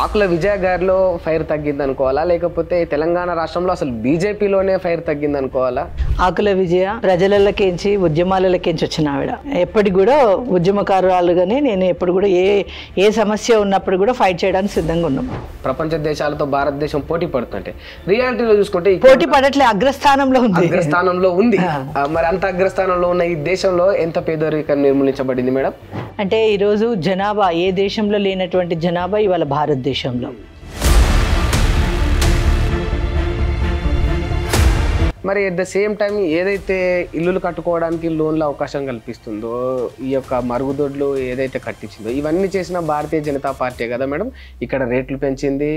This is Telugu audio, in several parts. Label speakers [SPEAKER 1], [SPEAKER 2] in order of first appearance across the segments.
[SPEAKER 1] ఆకుల విజయ గారిలో ఫైర్ తగ్గింది అనుకోవాలా, లేకపోతే తెలంగాణ రాష్ట్రంలో అసలు బీజేపీలోనే ఫైర్ తగ్గింది అనుకోవాలా?
[SPEAKER 2] ఆకుల విజయ ప్రజలకెంచి ఉద్యమాలకెంచి వచ్చిన ఆవిడ ఎప్పటికి కూడా ఉద్యమకారురాలుగానే నేను ఎప్పుడు కూడా ఏ సమస్య ఉన్నప్పుడు కూడా ఫైట్ చేయడానికి సిద్ధంగా ఉన్నాం.
[SPEAKER 1] ప్రపంచ దేశాలతో భారతదేశం పోటీ పడుతుంటే రియాలిటీలో చూసుకుంటే
[SPEAKER 2] పోటీ పడట్లే, అగ్రస్థానంలో
[SPEAKER 1] ఉంది. మరి అంత అగ్రస్థానంలో ఉన్న ఈ దేశంలో ఎంత పేదరికం నిర్మూలించబడింది మేడం?
[SPEAKER 2] అంటే ఈరోజు జనాభా ఏ దేశంలో లేనటువంటి జనాభా ఇవాళ భారతదేశంలో.
[SPEAKER 1] మరి ఎట్ ద సేమ్ టైం ఏదైతే ఇల్లులు కట్టుకోవడానికి లోన్ల అవకాశం కల్పిస్తుందో, ఈ యొక్క మరుగుదొడ్లు ఏదైతే కట్టించిందో, ఇవన్నీ చేసిన భారతీయ జనతా పార్టీ కదా మేడం. ఇక్కడ రేట్లు పెంచింది,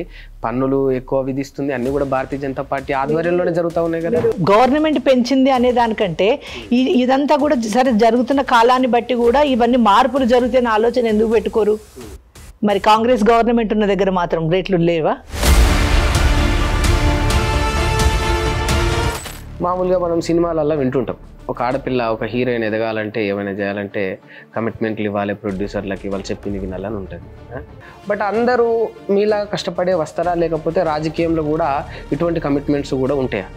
[SPEAKER 1] పన్నులు ఎక్కువ విధిస్తుంది, అన్ని కూడా భారతీయ జనతా పార్టీ ఆధ్వర్యంలోనే జరుగుతూ ఉన్నాయి కదా.
[SPEAKER 2] గవర్నమెంట్ పెంచింది అనే దానికంటే ఇదంతా కూడా సరే జరుగుతున్న కాలాన్ని బట్టి కూడా ఇవన్నీ మార్పులు జరుగుతాయని ఆలోచన ఎందుకు పెట్టుకోరు? మరి కాంగ్రెస్ గవర్నమెంట్ ఉన్న దగ్గర మాత్రం రేట్లు లేవా?
[SPEAKER 1] మామూలుగా మనం సినిమాలలో వింటుంటాం, ఒక ఆడపిల్ల ఒక హీరోయిన్ ఎదగాలంటే ఏమైనా చేయాలంటే కమిట్మెంట్లు ఇవ్వాలి, ప్రొడ్యూసర్లకి వాళ్ళు చెప్పింది వినాలని ఉంటుంది. బట్ అందరూ మీలా కష్టపడే వస్తారా, లేకపోతే రాజకీయంలో కూడా ఇటువంటి కమిట్మెంట్స్ కూడా ఉంటాయా?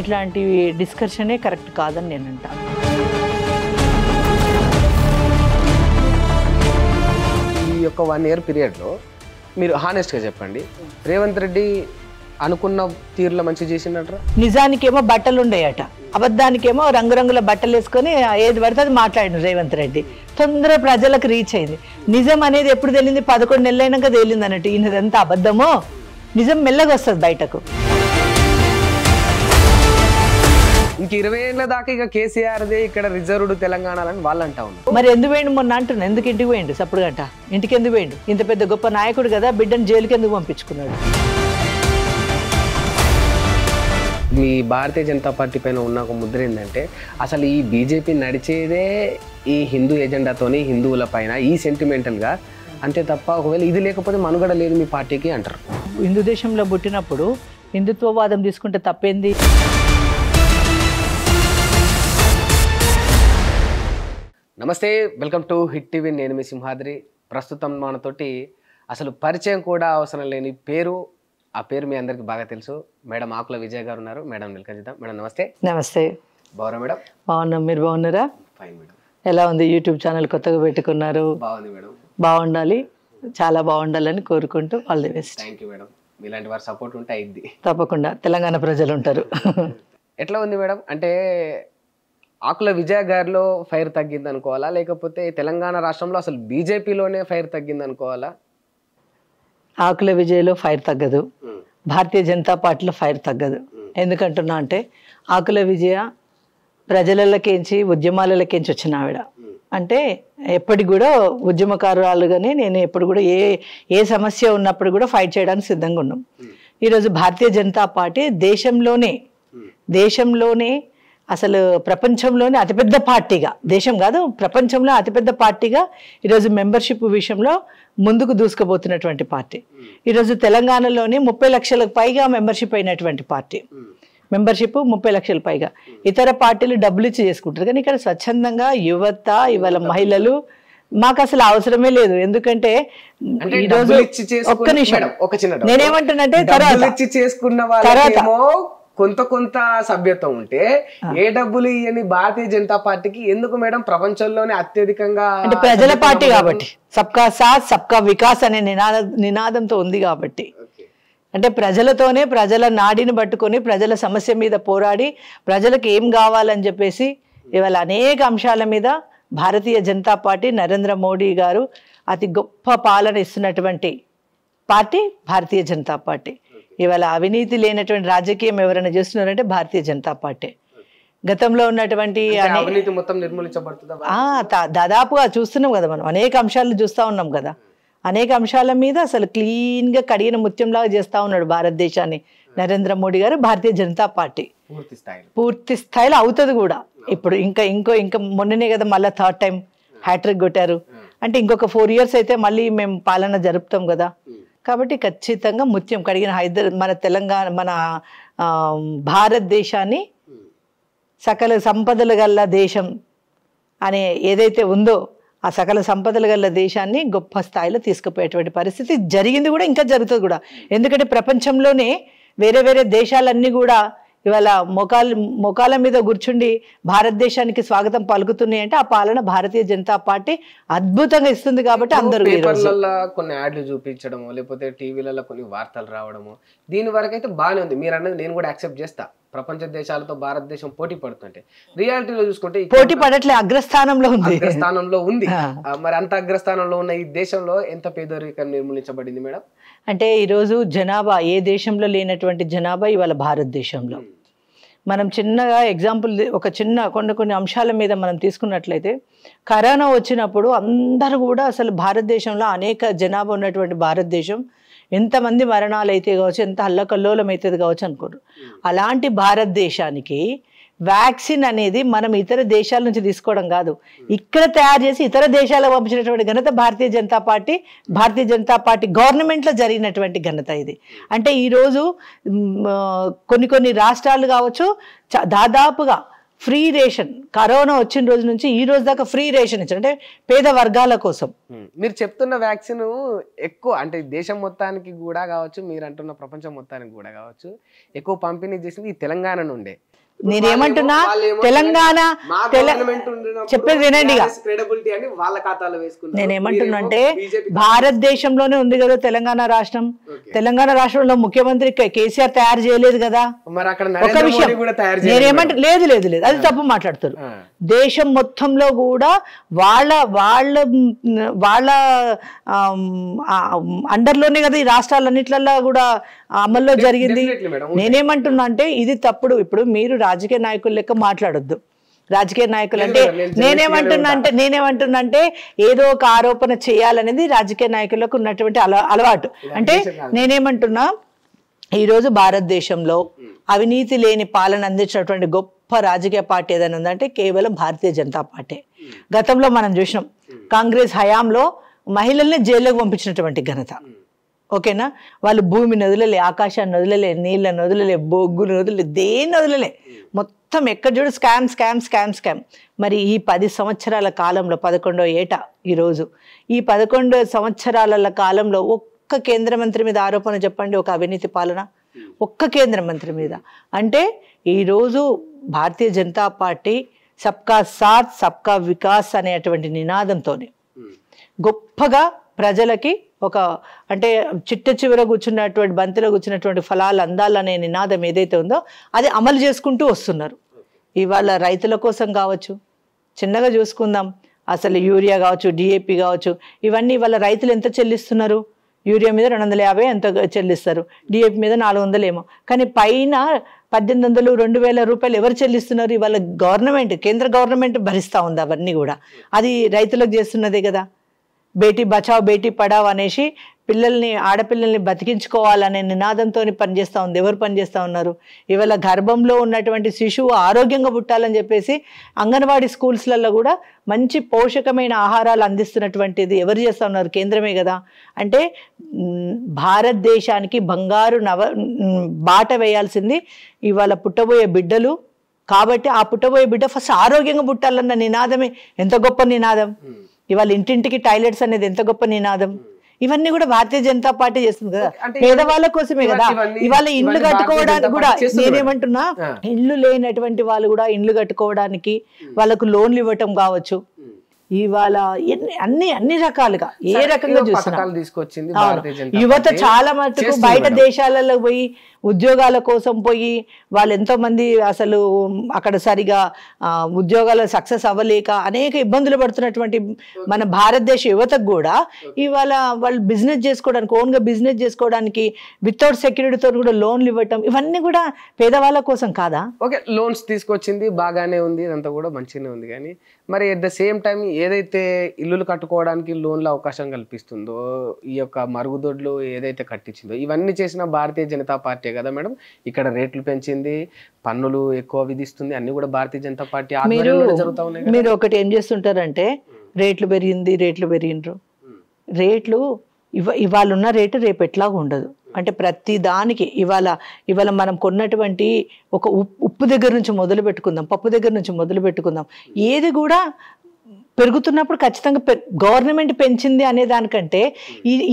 [SPEAKER 2] ఇట్లాంటి డిస్కషనే కరెక్ట్ కాదని నేను అంటాను.
[SPEAKER 1] ఈ యొక్క 1 year పీరియడ్లో మీరు హానెస్ట్గా చెప్పండి, రేవంత్ రెడ్డి అనుకున్న తీరులో మంచి చేసిండట?
[SPEAKER 2] నిజానికేమో బట్టలు ఉండేయట, అబద్ధానికేమో రంగురంగుల బట్టలు వేసుకొని ఏది పడితే అది మాట్లాడిన రేవంత్ రెడ్డి. తొందరగా ప్రజలకు రీచ్ అయింది. నిజం అనేది ఎప్పుడు తెలియంది? 11 నెలలు అయినాక తేలింది అన్నట్టు. ఈయనదంతా అబద్ధమో నిజం మెల్లగా వస్తుంది బయటకు.
[SPEAKER 1] ఇంక 20 ఏళ్ళ దాకా ఇక కేసీఆర్దే ఇక్కడ రిజర్వ్డ్ తెలంగాణ అని వాళ్ళు అంటా ఉన్నారు.
[SPEAKER 2] మరి ఎందుకు పోయిండు మొన్న అంటున్నా? ఎందుకు ఇంటికి పోయిండు? సప్పుడు గంట ఇంటికి ఎందుకు పోయిండు? ఇంత పెద్ద గొప్ప నాయకుడు కదా, బిడ్డను జైలుకి ఎందుకు పంపించుకున్నాడు?
[SPEAKER 1] మీ భారతీయ జనతా పార్టీ పైన ఉన్న ఒక ముద్ర ఏంటంటే అసలు ఈ బీజేపీ నడిచేదే ఈ హిందూ ఎజెండాతోని, హిందువుల పైన ఈ సెంటిమెంటల్గా అంతే తప్ప ఒకవేళ ఇది లేకపోతే మనుగడ లేదు మీ పార్టీకి అంటారు.
[SPEAKER 2] హిందూ దేశంలో పుట్టినప్పుడు హిందుత్వవాదం తీసుకుంటే తప్పేంది?
[SPEAKER 1] నమస్తే, వెల్కమ్ టు హిట్ టీవీ. నేను మీ సింహాద్రి. ప్రస్తుతం మనతోటి అసలు పరిచయం కూడా అవసరం లేని పేరు, ఆ పేరు మీ అందరికి బాగా తెలుసు, మేడం ఆకుల విజయ గారు ఉన్నారు. మేడం వెల్కమ్ చేద్దాం. మేడం నమస్తే.
[SPEAKER 2] నమస్తే.
[SPEAKER 1] బాగున్నా మేడం?
[SPEAKER 2] బాగున్నాం, మీరు బాగున్నారా?
[SPEAKER 1] Fine madam.
[SPEAKER 2] ఎలా ఉంది? యూట్యూబ్ ఛానల్ కొత్తగా పెట్టుకున్నారు.
[SPEAKER 1] బాగుంది మేడం.
[SPEAKER 2] బాగుండాలి, చాలా బాగుండాలని కోరుకుంటూ all the best.
[SPEAKER 1] Thank you madam. మీలాంటి వారి సపోర్ట్ ఉంటే అయింది.
[SPEAKER 2] తప్పకుండా తెలంగాణ ప్రజలు ఉంటారు.
[SPEAKER 1] ఎట్లా ఉంది మేడం? అంటే ఆకుల విజయ గారిలో ఫైర్ తగ్గింది అనుకోవాలా, లేకపోతే తెలంగాణ రాష్ట్రంలో అసలు బీజేపీలోనే ఫైర్ తగ్గింది అనుకోవాలా?
[SPEAKER 2] ఆకుల విజయలో ఫైర్ తగ్గదు, భారతీయ జనతా పార్టీలో ఫైర్ తగ్గదు. ఎందుకంటున్నా అంటే ఆకుల విజయ ప్రజలకెంచి ఉద్యమాలకెంచి వచ్చిన ఆవిడ. అంటే ఎప్పటికి కూడా ఉద్యమకారురాలుగానే నేను ఎప్పుడు కూడా ఏ సమస్య ఉన్నప్పుడు కూడా ఫైట్ చేయడానికి సిద్ధంగా ఉన్నాం. ఈరోజు భారతీయ జనతా పార్టీ దేశంలోనే అసలు ప్రపంచంలోనే అతిపెద్ద పార్టీగా, దేశం కాదు ప్రపంచంలో అతిపెద్ద పార్టీగా ఈరోజు మెంబర్షిప్ విషయంలో ముందుకు దూసుకుపోతున్నటువంటి పార్టీ. ఈరోజు తెలంగాణలోనే 30 లక్షలకు పైగా మెంబర్షిప్ అయినటువంటి పార్టీ. మెంబర్షిప్ 30 లక్షల పైగా. ఇతర పార్టీలు డబ్బులు ఇచ్చి చేసుకుంటారు, కానీ ఇక్కడ స్వచ్ఛందంగా యువత, ఇవాళ మహిళలు మాకు అసలు అవసరమే లేదు. ఎందుకంటే ఈరోజు ఒక్క నిమిషం నేనేమంటున్నంటే తర్వాత
[SPEAKER 1] కొంత సభ్యత్వం ఉంటే ఏ డబ్బులు ఇవ్వని భారతీయ జనతా పార్టీకి ఎందుకు మేడం ప్రపంచంలోనే అత్యధికంగా?
[SPEAKER 2] అంటే ప్రజల పార్టీ కాబట్టి, సబ్కా సాత్ సబ్కా వికాస్ అనే నినాదంతో ఉంది కాబట్టి. అంటే ప్రజలతోనే, ప్రజల నాడిని పట్టుకొని ప్రజల సమస్య మీద పోరాడి ప్రజలకు ఏం కావాలని చెప్పేసి ఇవాళ అనేక అంశాల మీద భారతీయ జనతా పార్టీ, నరేంద్ర మోడీ గారు అతి గొప్ప పాలన ఇస్తున్నటువంటి పార్టీ భారతీయ జనతా పార్టీ. ఇవాళ అవినీతి లేనటువంటి రాజకీయం ఎవరైనా చేస్తున్నారంటే భారతీయ జనతా పార్టీ. గతంలో ఉన్నటువంటి దాదాపుగా చూస్తున్నాం కదా, మనం అనేక అంశాలు చూస్తూ ఉన్నాం కదా. అనేక అంశాల మీద అసలు క్లీన్గా కడిగిన ముత్యంలాగా చేస్తూ ఉన్నాడు భారతదేశాన్ని నరేంద్ర మోడీ గారు. భారతీయ జనతా పార్టీ పూర్తి స్థాయిలో అవుతుంది కూడా. ఇప్పుడు ఇంకా మొన్ననే కదా మళ్ళీ 3rd టైం హ్యాట్రిక్ కొట్టారు. అంటే ఇంకొక 4 years అయితే మళ్ళీ మేము పాలన జరుపుతాం కదా. కాబట్టి ఖచ్చితంగా ముత్యం కడిగిన మన తెలంగాణ, మన భారతదేశాన్ని సకల సంపదలు గల దేశం అనే ఏదైతే ఉందో ఆ సకల సంపదలు గల దేశాన్ని గొప్ప స్థాయిలో తీసుకుపోయేటువంటి పరిస్థితి జరిగింది కూడా, ఇంకా జరుగుతుంది కూడా. ఎందుకంటే ప్రపంచంలోనే వేరే వేరే దేశాలన్నీ కూడా ఇవాళ మొకాల మీద కూర్చుండి భారతదేశానికి స్వాగతం పలుకుతున్నాయి అంటే ఆ పాలన భారతీయ జనతా పార్టీ అద్భుతంగా ఇస్తుంది కాబట్టి అందరూ
[SPEAKER 1] పేపర్లలో కొన్ని యాడ్లు చూపించడము, లేకపోతే టీవీలలో కొన్ని వార్తలు రావడము, దీని వరకు అయితే బాగానే ఉంది. మీరు అన్నది నేను కూడా యాక్సెప్ట్ చేస్తా, ప్రపంచ దేశాలతో భారతదేశం పోటీ పడుతుంటే. రియాలిటీలో చూసుకుంటే
[SPEAKER 2] పోటీ పడట్లే, అగ్రస్థానంలో
[SPEAKER 1] ఉంది. మరి అంత అగ్రస్థానంలో ఉన్న ఈ దేశంలో ఎంత పేదరికం నిర్మూలించబడింది మేడం?
[SPEAKER 2] అంటే ఈరోజు జనాభా ఏ దేశంలో లేనటువంటి జనాభా ఇవాళ భారతదేశంలో. మనం చిన్నగా ఎగ్జాంపుల్ ఒక చిన్న కొన్ని అంశాల మీద మనం తీసుకున్నట్లయితే, కరోనా వచ్చినప్పుడు అందరూ కూడా అసలు భారతదేశంలో అనేక జనాభా ఉన్నటువంటి భారతదేశం ఎంతమంది మరణాలు అయితే కావచ్చు, ఎంత అల్లకల్లోలం అవుతుంది కావచ్చు అనుకోరు. అలాంటి భారతదేశానికి వ్యాక్సిన్ అనేది మనం ఇతర దేశాల నుంచి తీసుకోవడం కాదు, ఇక్కడ తయారు చేసి ఇతర దేశాలకు పంపించినటువంటి ఘనత భారతీయ జనతా పార్టీ గవర్నమెంట్లో జరిగినటువంటి ఘనత ఇది. అంటే ఈరోజు కొన్ని రాష్ట్రాలు కావచ్చు దాదాపుగా ఫ్రీ రేషన్, కరోనా వచ్చిన రోజు నుంచి ఈ రోజు దాకా ఫ్రీ రేషన్ ఇచ్చారు, అంటే పేద వర్గాల కోసం.
[SPEAKER 1] మీరు చెప్తున్న వ్యాక్సిన్ ఎక్కువ అంటే దేశం మొత్తానికి కూడా కావచ్చు, మీరు అంటున్న ప్రపంచం మొత్తానికి కూడా కావచ్చు, ఎక్కువ పంపిణీ చేసింది ఈ తెలంగాణ నుండే.
[SPEAKER 2] నేనేమంటున్నా, తెలంగాణ చెప్పేది వినండి, నేనేమంటున్నా అంటే భారతదేశంలోనే ఉంది కదా తెలంగాణ రాష్ట్రం. తెలంగాణ రాష్ట్రంలో ముఖ్యమంత్రి కేసీఆర్ తయారు చేయలేదు కదా. ఒక విషయం నేనేమంటే లేదు లేదు లేదు అది తప్పు మాట్లాడుతారు. దేశం మొత్తంలో కూడా వాళ్ళ వాళ్ళ వాళ్ళ అండర్లోనే కదా ఈ రాష్ట్రాలన్నిట్లలో కూడా అమల్లో జరిగింది. నేనేమంటున్నా అంటే ఇది తప్పుడు. ఇప్పుడు మీరు రాజకీయ నాయకుల లెక్క మాట్లాడొద్దు. రాజకీయ నాయకులు అంటే నేనేమంటున్నా అంటే ఏదో ఒక ఆరోపణ చేయాలనేది రాజకీయ నాయకులకు ఉన్నటువంటి అలవాటు. అంటే నేనేమంటున్నా, ఈరోజు భారతదేశంలో అవినీతి లేని పాలన అందించినటువంటి గొప్ప రాజకీయ పార్టీ ఏదైనా ఉందంటే కేవలం భారతీయ జనతా పార్టీ. గతంలో మనం చూసినాం, కాంగ్రెస్ హయాంలో మహిళల్ని జైల్లోకి పంపించినటువంటి ఘనత. ఓకేనా, వాళ్ళు భూమిని వదలలే, ఆకాశాన్ని వదలలే, నీళ్ళని వదలలే, బొగ్గుని వదలలే, దేన్ని వదలలే, మొత్తం ఎక్కడ చూడు స్కామ్ స్కామ్ స్కామ్ స్కామ్. మరి ఈ 10 సంవత్సరాల కాలంలో 11వ ఏట ఈరోజు ఈ 11 సంవత్సరాల కాలంలో ఒక్క కేంద్ర మంత్రి మీద ఆరోపణ చెప్పండి, ఒక అవినీతి పాలన ఒక్క కేంద్ర మంత్రి మీద. అంటే ఈరోజు భారతీయ జనతా పార్టీ సబ్కా సాత్ సబ్కా వికాస్ అనేటువంటి నినాదంతోనే గొప్పగా ప్రజలకి ఒక అంటే చిట్ట చివర కూర్చున్నటువంటి బంతిలో కూర్చున్నటువంటి ఫలాలు అందాలనే నినాదం ఏదైతే ఉందో అది అమలు చేసుకుంటూ వస్తున్నారు. ఇవాళ రైతుల కోసం కావచ్చు, చిన్నగా చూసుకుందాం, అసలు యూరియా కావచ్చు, డిఏపి కావచ్చు, ఇవన్నీ ఇవాళ రైతులు ఎంత చెల్లిస్తున్నారు? యూరియా మీద 250 ఎంత చెల్లిస్తారు, డిఏపి మీద 400 ఏమో. కానీ పైన 1800, 2000 రూపాయలు ఎవరు చెల్లిస్తున్నారు? ఇవాళ గవర్నమెంట్, కేంద్ర గవర్నమెంట్ భరిస్తూ ఉంది అవన్నీ కూడా. అది రైతులకు చేస్తున్నదే కదా. బేటీ బచావ్ బేటీ పడావ్ అనేసి ఆడపిల్లల్ని బతికించుకోవాలనే నినాదంతో పనిచేస్తూ ఉంది. ఎవరు పనిచేస్తూ ఉన్నారు? ఇవాళ గర్భంలో ఉన్నటువంటి శిశువు ఆరోగ్యంగా పుట్టాలని చెప్పేసి అంగన్వాడీ స్కూల్స్లలో కూడా మంచి పోషకమైన ఆహారాలు అందిస్తున్నటువంటిది ఎవరు చేస్తూ ఉన్నారు? కేంద్రమే కదా. అంటే భారతదేశానికి బంగారు బాట వేయాల్సింది ఇవాళ పుట్టబోయే బిడ్డలు. కాబట్టి ఆ పుట్టబోయే బిడ్డ ఫస్ట్ ఆరోగ్యంగా పుట్టాలన్న నినాదమే ఎంత గొప్ప నినాదం. ఇవాళ ఇంటింటికి టాయిలెట్స్ అనేది ఎంత గొప్ప నినాదం. ఇవన్నీ కూడా భారతీయ జనతా పార్టీ చేస్తుంది కదా, పేదవాళ్ళ కోసమే కదా. ఇవాళ ఇండ్లు కట్టుకోవడానికి కూడా నేనేమంటున్నా, ఇల్లు లేనటువంటి వాళ్ళు కూడా ఇండ్లు కట్టుకోవడానికి వాళ్ళకు లోన్లు ఇవ్వటం కావచ్చు. ఇవాళ అన్ని రకాలుగా ఏ రకంగా చూస్తున్నా యువత చాలా మటుకు బయట దేశాలలో పోయి ఉద్యోగాల కోసం పోయి వాళ్ళు ఎంతో మంది అసలు అక్కడ సరిగా ఉద్యోగాలు సక్సెస్ అవ్వలేక అనేక ఇబ్బందులు పడుతున్నటువంటి మన భారతదేశ యువతకు కూడా ఇవాళ వాళ్ళు బిజినెస్ చేసుకోవడానికి, ఓన్గా బిజినెస్ చేసుకోవడానికి వితౌట్ సెక్యూరిటీతో కూడా లోన్లు ఇవ్వటం, ఇవన్నీ కూడా పేదవాళ్ళ కోసం కాదా?
[SPEAKER 1] ఓకే, లోన్స్ తీసుకొచ్చింది బాగానే ఉంది, ఇదంతా కూడా మంచిగానే ఉంది. కానీ మరి అట్ ద సేమ్ టైం ఏదైతే ఇల్లులు కట్టుకోవడానికి లోన్ల అవకాశం కల్పిస్తుందో, ఈ యొక్క మరుగుదొడ్లు ఏదైతే కట్టించిందో, ఇవన్నీ చేసిన భారతీయ జనతా పార్టీ కదా మేడం. ఇక్కడ రేట్లు పెంచింది, పన్నులు ఎక్కువ విధిస్తుంది, అన్ని కూడా భారతీయ జనతా పార్టీ జరుగుతూ ఉన్నాయి.
[SPEAKER 2] మీరు ఒకటి ఏం చేస్తుంటారంటే రేట్లు పెరిగిండ్రు, రేట్లు ఇవాళ ఉన్న రేటు రేపు ఎట్లాగా ఉండదు. అంటే ప్రతి దానికి ఇవాళ మనం కొన్నటువంటి ఒక ఉప్పు దగ్గర నుంచి మొదలు పెట్టుకుందాం, పప్పు దగ్గర నుంచి మొదలు పెట్టుకుందాం, ఏది కూడా పెరుగుతున్నప్పుడు ఖచ్చితంగా గవర్నమెంట్ పెంచింది అనే దానికంటే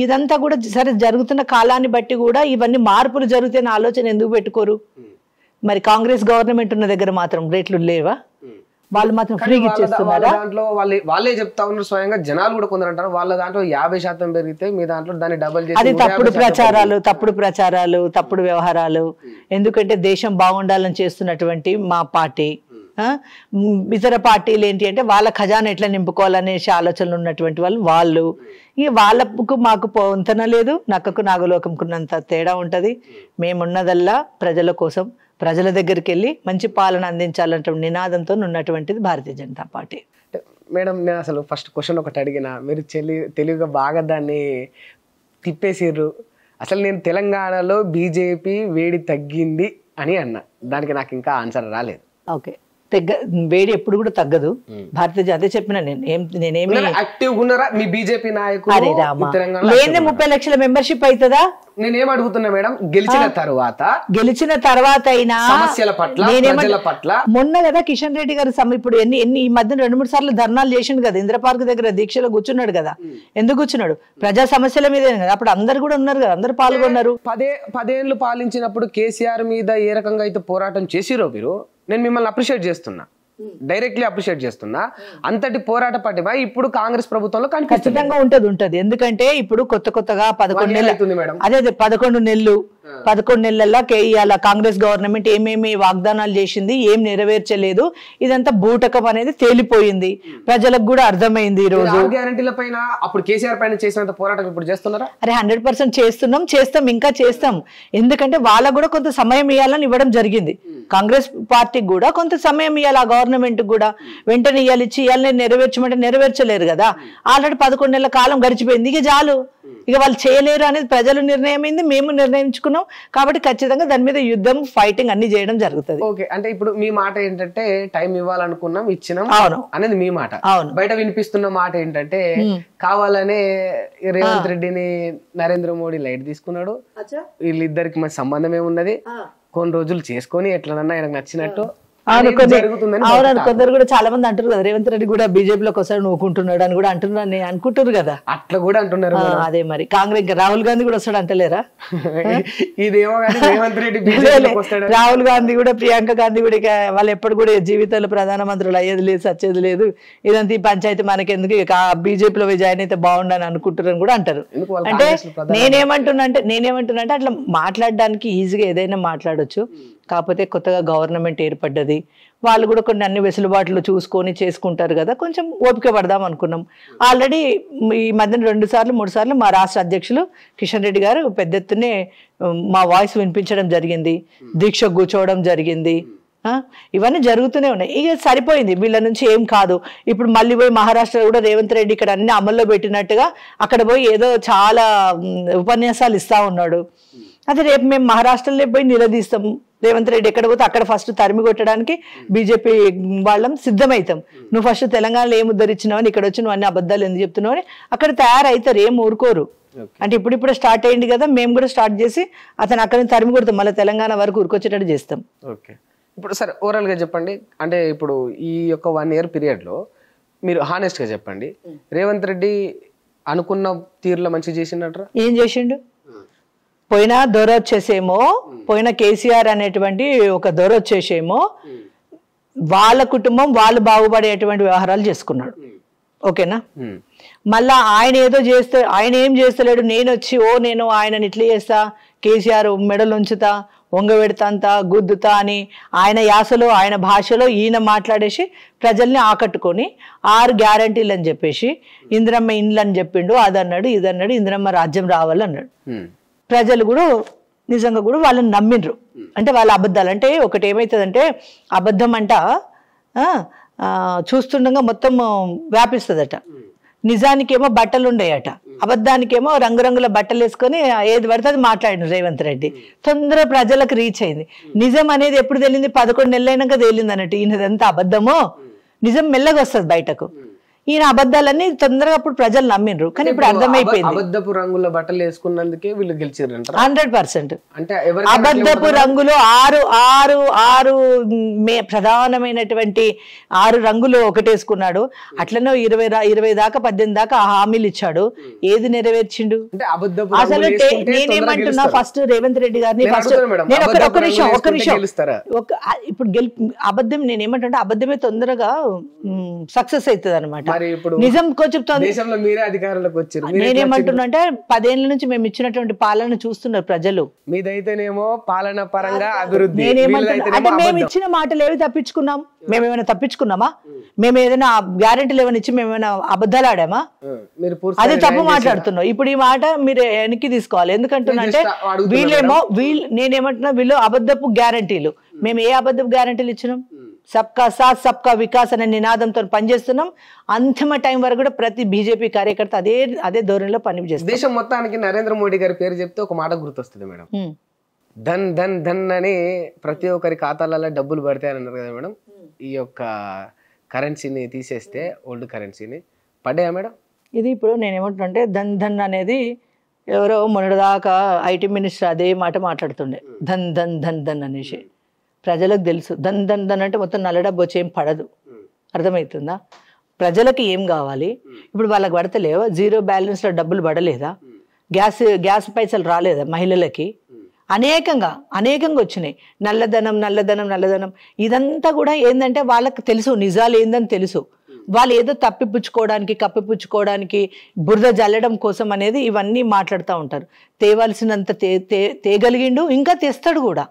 [SPEAKER 2] ఇదంతా కూడా సరే జరుగుతున్న కాలాన్ని బట్టి కూడా ఇవన్నీ మార్పులు జరుగుతాయని ఆలోచన ఎందుకు పెట్టుకోరు? మరి కాంగ్రెస్ గవర్నమెంట్ ఉన్న దగ్గర మాత్రం రేట్లు లేవా? వాళ్ళు మాత్రం ఫ్రీగా ఇచ్చేస్తున్నారా?
[SPEAKER 1] దాంట్లో వాళ్ళే చెప్తా ఉన్నారు స్వయంగా, జనాలు కూడా కొందరు అంటారు వాళ్ళ దాంట్లో 50% పెరిగితే మీ దాంట్లో దాన్ని డబుల్ చేసి.
[SPEAKER 2] అది తప్పుడు ప్రచారాలు తప్పుడు వ్యవహారాలు. ఎందుకంటే దేశం బాగుండాలని చేస్తున్నటువంటి మా పార్టీ, ఇతర పార్టీలు ఏంటి అంటే వాళ్ళ ఖజానా ఎట్లా నింపుకోవాలనేసి ఆలోచనలు ఉన్నటువంటి వాళ్ళు ఇక వాళ్ళకు మాకు పొంతన లేదు, నక్కకు నాగలోకంకున్నంత తేడా ఉంటది. మేమున్నదల్లా ప్రజల కోసం, ప్రజల దగ్గరికి వెళ్ళి మంచి పాలన అందించాలంటే నినాదంతో ఉన్నటువంటిది భారతీయ జనతా పార్టీ.
[SPEAKER 1] మేడం, నేను అసలు ఫస్ట్ క్వశ్చన్ ఒకటి అడిగిన, మీరు తెలివిగా బాగా దాన్ని తిప్పేసిర్రు. అసలు నేను తెలంగాణలో బీజేపీ వేడి తగ్గింది అని అన్నా, దానికి నాకు ఇంకా ఆన్సర్ రాలేదు.
[SPEAKER 2] ఓకే, వేడి ఎప్పుడు కూడా తగ్గదు. భారతీయ అదే చెప్పిన నేనేమి
[SPEAKER 1] యాక్టివ్ ఉన్నారా మీ బీజేపీ నాయకులు?
[SPEAKER 2] 30 లక్షల మెంబర్షిప్ అవుతుందా?
[SPEAKER 1] నేనేం అడుగుతున్నా మేడం, గెలిచిన తర్వాత అయినా సమస్యల పట్ల, ప్రజల పట్ల.
[SPEAKER 2] మొన్న కదా కిషన్ రెడ్డి గారు ఇప్పుడు ఈ మధ్య 2-3 సార్లు ధర్నాలు చేసిండు కదా, ఇంద్ర పార్క్ దగ్గర దీక్షలో కూర్చున్నాడు కదా. ఎందుకు కూర్చున్నాడు? ప్రజా సమస్యల మీదే కదా. అప్పుడు అందరు కూడా ఉన్నారు కదా, అందరు పాల్గొన్నారు.
[SPEAKER 1] 10 ఏళ్ళు పాలించినప్పుడు కేసీఆర్ మీద ఏ రకంగా అయితే పోరాటం చేసిరో మీరు, నేను మిమ్మల్ని అప్రిషియేట్ చేస్తున్నా, డైరెక్ట్లీ అప్రిషియేట్ చేస్తున్నా. అంతటి పోరాట పటిమ ఇప్పుడు కాంగ్రెస్ ప్రభుత్వంలో
[SPEAKER 2] ఖచ్చితంగా ఉంటది. ఎందుకంటే ఇప్పుడు కొత్తగా 11 నెలలు, అదే 11 నెలలు 11 నెలల్లో ఇవాళ కాంగ్రెస్ గవర్నమెంట్ ఏమేమి వాగ్దానాలు చేసింది, ఏం నెరవేర్చలేదు, ఇదంతా బూటకం అనేది తేలిపోయింది. ప్రజలకు కూడా అర్థమైంది. ఈ రోజు
[SPEAKER 1] గ్యారెంటీల పైన అప్పుడు కేసీఆర్ పైన చేసినంత పోరాటం ఇప్పుడు చేస్తున్నారా?
[SPEAKER 2] అరే 100% చేస్తాం, ఇంకా చేస్తాం. ఎందుకంటే వాళ్ళకు కూడా కొంత సమయం ఇవ్వాలని ఇవ్వడం జరిగింది. కాంగ్రెస్ పార్టీకి కూడా కొంత సమయం ఇవ్వాలి, ఆ గవర్నమెంట్ కూడా వెంటనే ఇవ్వాలి నెరవేర్చమంటే నెరవేర్చలేరు కదా. ఆల్రెడీ 11 నెలల కాలం గడిచిపోయింది, ఇక చాలు. ఇక వాళ్ళు చేయలేరు అనేది ప్రజలు నిర్ణయమైంది, మేము నిర్ణయించుకున్నాం. కాబట్టి ఖచ్చితంగా దాని మీద యుద్ధం, ఫైటింగ్ అన్ని చేయడం జరుగుతుంది.
[SPEAKER 1] ఓకే, అంటే ఇప్పుడు మీ మాట ఏంటంటే టైం ఇవ్వాలనుకున్నాం, ఇచ్చినాం అనేది మీ మాట. బయట వినిపిస్తున్న మాట ఏంటంటే కావాలనే రేవంత్ రెడ్డిని నరేంద్ర మోడీ లైట్ తీసుకున్నాడు, వీళ్ళిద్దరికి మంచి సంబంధం ఏమున్నది, కొన్ని రోజులు చేసుకొని ఎట్లనన్నా ఆయనకు నచ్చినట్టు.
[SPEAKER 2] కొందరు కూడా చాలా మంది అంటారు కదా, రేవంత్ రెడ్డి కూడా బీజేపీలోకి ఒకసారి నూకుంటున్నాడు అని కూడా అంటున్నారు, అనుకుంటారు కదా.
[SPEAKER 1] అట్లా కూడా అంటున్నారు.
[SPEAKER 2] అదే మరి కాంగ్రెస్ రాహుల్ గాంధీ కూడా వస్తాడు అంటలేరా?
[SPEAKER 1] ఇదేమో రేవంత్ రెడ్డి,
[SPEAKER 2] రాహుల్ గాంధీ కూడా, ప్రియాంక గాంధీ కూడా వాళ్ళు ఎప్పుడు కూడా జీవితంలో ప్రధానమంత్రులు అయ్యేది లేదు, సచ్చేది లేదు, ఇదంతా ఈ పంచాయతీ మనకెందుకు, ఇక బీజేపీలో జాయిన్ అయితే బాగుండని అనుకుంటారని కూడా అంటారు. అంటే నేనేమంటున్నా అంటే అట్లా మాట్లాడడానికి ఈజీగా ఏదైనా మాట్లాడొచ్చు. కాకపోతే కొత్తగా గవర్నమెంట్ ఏర్పడ్డది, వాళ్ళు కూడా కొన్ని అన్ని వెసులుబాట్లు చూసుకొని చేసుకుంటారు కదా, కొంచెం ఓపిక పడదాం అనుకున్నాం. ఆల్రెడీ ఈ మధ్యన 2-3 సార్లు మా రాష్ట్ర అధ్యక్షులు కిషన్ రెడ్డి గారు పెద్ద ఎత్తునే మా వాయిస్ వినిపించడం జరిగింది, దీక్ష కూర్చోవడం జరిగింది. ఇవన్నీ జరుగుతూనే ఉన్నాయి. ఇక సరిపోయింది, వీళ్ళ నుంచి ఏం కాదు. ఇప్పుడు మళ్ళీ పోయి మహారాష్ట్ర కూడా రేవంత్ రెడ్డి ఇక్కడ అన్ని అమల్లో పెట్టినట్టుగా అక్కడ పోయి ఏదో చాలా ఉపన్యాసాలు ఇస్తా ఉన్నాడు. అదే రేపు మేము మహారాష్ట్రలో పోయి నిలదీస్తాం, రేవంత్ రెడ్డి ఎక్కడ పోతే అక్కడ ఫస్ట్ తరిమి కొట్టడానికి బీజేపీ వాళ్ళం సిద్ధమవుతాం. నువ్వు ఫస్ట్ తెలంగాణలో ఏం ఉద్ధరించినావని, ఇక్కడ వచ్చి నువ్వు అన్ని అబద్ధాలు ఎందుకు చెప్తున్నావు అని అక్కడ తయారవుతారు, ఏం ఊరుకోరు. అంటే ఇప్పుడు స్టార్ట్ అయ్యింది కదా, మేము కూడా స్టార్ట్ చేసి అతను అక్కడ నుంచి తరిమి కొడతాం, మళ్ళీ తెలంగాణ వరకు ఊరుకొచ్చేటట్టు చేస్తాం.
[SPEAKER 1] ఓకే, ఇప్పుడు సరే ఓవరాల్గా చెప్పండి, అంటే ఇప్పుడు ఈ యొక్క 1 year పీరియడ్లో మీరు హానెస్ట్గా చెప్పండి, రేవంత్ రెడ్డి అనుకున్న తీరులో మంచిగా చేసిండట?
[SPEAKER 2] ఏం చేసిండు? పోయిన దొర వచ్చేసేమో, పోయిన కేసీఆర్ అనేటువంటి ఒక దొర వచ్చేసేమో వాళ్ళ కుటుంబం వాళ్ళు బాగుపడేటువంటి వ్యవహారాలు చేసుకున్నాడు. ఓకేనా? మళ్ళా ఆయన ఏదో చేస్తే, ఆయన ఏం చేస్తలేడు, నేను వచ్చి నేను ఆయనని ఇట్లా చేస్తా, కేసీఆర్ మెడలు ఉంచుతా, వంగబెడతాంతా, గుద్దుతా అని ఆయన యాసలో ఆయన భాషలో ఈయన మాట్లాడేసి ప్రజల్ని ఆకట్టుకొని 6 గ్యారంటీలు అని చెప్పేసి ఇందిరమ్మ ఇండ్లు అని చెప్పిండు, అదన్నాడు ఇదన్నాడు, ఇందిరమ్మ రాజ్యం రావాలన్నాడు. ప్రజలు కూడా నిజంగా కూడా వాళ్ళని నమ్మిండ్రు. అంటే వాళ్ళ అబద్ధాలు అంటే ఒకటి ఏమవుతుందంటే, అబద్ధం అంట చూస్తుండగా మొత్తం వ్యాపిస్తుందట. నిజానికేమో బట్టలు ఉండేయట, అబద్ధానికేమో రంగురంగుల బట్టలు వేసుకొని ఏది పడితే అది మాట్లాడిన రేవంత్ రెడ్డి. తొందరగా ప్రజలకు రీచ్ అయింది. నిజం అనేది ఎప్పుడు తేలింది? 11 నెలలైనాక తేలింది అన్నట్టు. ఈయనదంతా అబద్ధమో, నిజం మెల్లగా వస్తుంది బయటకు. ఈయన అబద్ధాలన్నీ తొందరగా అప్పుడు ప్రజలు నమ్మిండ్రు, కానీ ఇప్పుడు అర్థమైపోయింది.
[SPEAKER 1] అబద్ధపు రంగుల బట్టలు వేసుకున్నందుకే వీళ్ళు గెలిచారు
[SPEAKER 2] 100%.
[SPEAKER 1] అంటే
[SPEAKER 2] అబద్ధపు రంగులు ఆరు ప్రధానమైనటువంటి 6 రంగులు ఒకటేసుకున్నాడు. అట్లనే 20 దాకా 18 దాకా హామీలు ఇచ్చాడు. ఏది నెరవేర్చిండు?
[SPEAKER 1] అంటే అబద్ధపు
[SPEAKER 2] అసలు నేనేమంటున్నా, ఫస్ట్ రేవంత్ రెడ్డి గారిని ఒక్క నిమిషం ఇప్పుడు అబద్ధం నేనేమంటున్నా, అబద్ధమే తొందరగా సక్సెస్ అవుతుంది అనమాట. నిజం చెప్తాను.
[SPEAKER 1] దేశంలో మీరే అధికారంలోకి వచ్చారు.
[SPEAKER 2] నేనేమంటున్నా అంటే 10 ఏళ్ల నుంచి మేము ఇచ్చినటువంటి పాలన చూస్తున్నారు ప్రజలు.
[SPEAKER 1] మీదైతేనేమో పాలన పరంగా అభివృద్ధి.
[SPEAKER 2] నేనేమంటున్నా అంటే మేము ఇచ్చిన మాటలు ఏవి తప్పించుకున్నాం? మేమేమైనా తప్పించుకున్నామా? మేము ఏదైనా గ్యారెంటీలు ఏమైనా ఇచ్చి మేమైనా అబద్ధాలు ఆడామా? అది తప్పు మాట్లాడుతున్నాం. ఇప్పుడు ఈ మాట మీరు వెనక్కి తీసుకోవాలి. ఎందుకంటున్నా అంటే నేనేమంటున్నా, వీళ్ళు అబద్ధపు గ్యారెంటీలు. మేము ఏ అబద్ధపు గ్యారెంటీలు ఇచ్చినాం? సబ్కా సాత్ సబ్కా వికాస్ అనే నినాదంతో పనిచేస్తున్నాం. అంతిమ టైం వరకు కూడా ప్రతి బీజేపీ కార్యకర్త అదే ధోరణిలో పనిచేస్తారు.
[SPEAKER 1] దేశం మొత్తానికి నరేంద్ర మోడీ గారి పేరు చెప్తే ఒక మాట గుర్తొస్తుంది మేడం. ధన్ ధన్ ధన్ అని ప్రతి ఒక్కరి ఖాతాలలో డబ్బులు పడతాయని అన్నారు కదా మేడం. ఈ యొక్క కరెన్సీని తీసేస్తే, ఓల్డ్ కరెన్సీని పడ్డాయా మేడం?
[SPEAKER 2] ఇది ఇప్పుడు నేనేమంటున్నా అంటే ధన్ ధన్ అనేది ఎవరో మొన్నటిదాకా ఐటీ మినిస్టర్ అదే మాట మాట్లాడుతుండే, ధన్ ధన్ ధన్ ధన్ అనేసి. ప్రజలకు తెలుసు ధన్ ధన్ ధన్ అంటే మొత్తం నల్ల డబ్బు వచ్చి ఏం పడదు. అర్థమవుతుందా? ప్రజలకు ఏం కావాలి? ఇప్పుడు వాళ్ళకి పడతలేవా? 0 బ్యాలెన్స్లో డబ్బులు పడలేదా? గ్యాస్ పైసలు రాలేదా మహిళలకి? అనేకంగా వచ్చినాయి. నల్లధనం ఇదంతా కూడా ఏంటంటే వాళ్ళకి తెలుసు, నిజాలు ఏందని తెలుసు. వాళ్ళు ఏదో కప్పిపుచ్చుకోవడానికి బురద జల్లడం కోసం అనేది ఇవన్నీ మాట్లాడుతూ ఉంటారు. తేవాల్సినంత తేగలిగిండు, ఇంకా తెస్తాడు కూడా.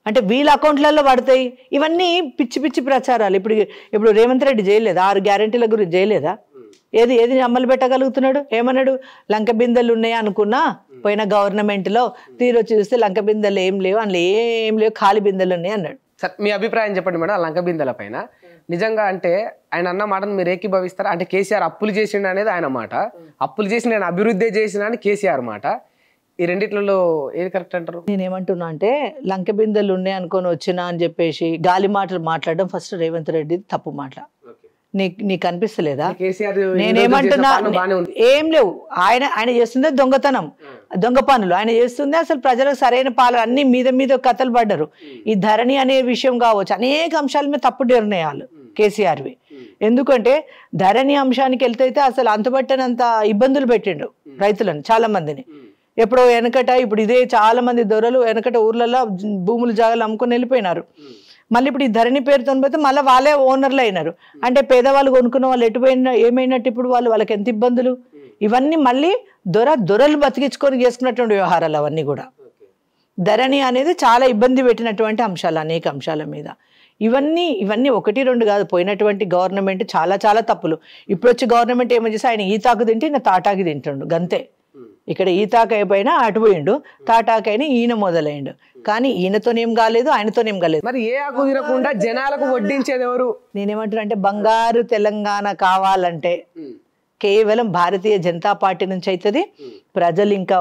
[SPEAKER 2] అంటే వీళ్ళ అకౌంట్లలో పడతాయి. ఇవన్నీ పిచ్చి ప్రచారాలు. ఇప్పుడు రేవంత్ రెడ్డి చేయలేదా? 6 గ్యారెంటీల గురించి చేయలేదా? ఏది అమలు పెట్టగలుగుతున్నాడు? ఏమన్నాడు? లంక బిందెలు ఉన్నాయా అనుకున్నా పోయిన గవర్నమెంట్లో తీరొచ్చి చూస్తే లంక బిందెలు ఏం లేవు, అందులో ఏం లేవు, ఖాళీ బిందెలు ఉన్నాయి అన్నాడు.
[SPEAKER 1] సార్ మీ అభిప్రాయం చెప్పండి మేడం. లంక బిందెల పైన నిజంగా అంటే ఆయన అన్న మాటను మీరు ఏకీభవిస్తారా? అంటే కేసీఆర్ అప్పులు చేసిండు అనేది ఆయన మాట, అప్పులు చేసి నేను అభివృద్ధి చేసిన అని కేసీఆర్ మాట. ఈ రెండిట్లలో ఏది కరెక్ట్ అంటారు?
[SPEAKER 2] నేనేమంటున్నా అంటే లంక బిందెలు ఉన్నాయి అనుకొని వచ్చినా అని చెప్పేసి గాలి మాటలు మాట్లాడడం ఫస్ట్ రేవంత్ రెడ్డి తప్పు మాట. నీకు అనిపిస్తలేదా? నేనేమంటున్నా, ఏం లేవు. ఆయన చేస్తుందే దొంగతనం, దొంగ పనులు ఆయన చేస్తుందే. అసలు ప్రజలకు సరైన పాలన అన్ని మీద కథలు పడ్డారు. ఈ ధరణి అనే విషయం కావచ్చు, అనేక అంశాల మీద తప్పుడు నిర్ణయాలు కేసీఆర్వి. ఎందుకంటే ధరణి అంశానికి వెళ్తే అసలు అంతుబట్టనంత ఇబ్బందులు పెట్టిండు రైతులను, చాలా మందిని. ఎప్పుడో వెనకట, ఇప్పుడు ఇదే చాలా మంది దొరలు వెనకట ఊర్లలో భూములు జాగాలు అమ్ముకొని వెళ్ళిపోయినారు. మళ్ళీ ఇప్పుడు ఈ ధరణి పేరుతో పోతే మళ్ళీ వాళ్ళే ఓనర్లు అయినారు. అంటే పేదవాళ్ళు కొనుక్కున్న వాళ్ళు ఎటుపోయినా ఏమైనట్టు ఇప్పుడు వాళ్ళకి ఎంత ఇబ్బందులు. ఇవన్నీ మళ్ళీ దొరలు బతికించుకొని చేసుకున్నటువంటి వ్యవహారాలు అవన్నీ కూడా. ధరణి అనేది చాలా ఇబ్బంది పెట్టినటువంటి అంశాలు, అనేక అంశాల మీద. ఇవన్నీ 1, 2 కాదు. పోయినటువంటి గవర్నమెంట్ చాలా తప్పులు. ఇప్పుడు వచ్చి గవర్నమెంట్ ఏమో చేసి ఆయన ఈతాకు తింటే ఈయన తాటాకి తింటుండు గంతే. ఇక్కడ ఈతాక అయిపోయినా అటు పోయిండు, తాటాకైనా ఈయన మొదలైండు. కానీ ఈయనతోనేం కాలేదు, ఆయనతోనేం కాలేదు.
[SPEAKER 1] మరి ఏ ఆకు తినకుండా జనాలకు వడ్డించేది ఎవరు?
[SPEAKER 2] నేనేమంటున్నా అంటే బంగారు తెలంగాణ కావాలంటే కేవలం భారతీయ జనతా పార్టీ నుంచి అవుతుంది. ప్రజలు ఇంకా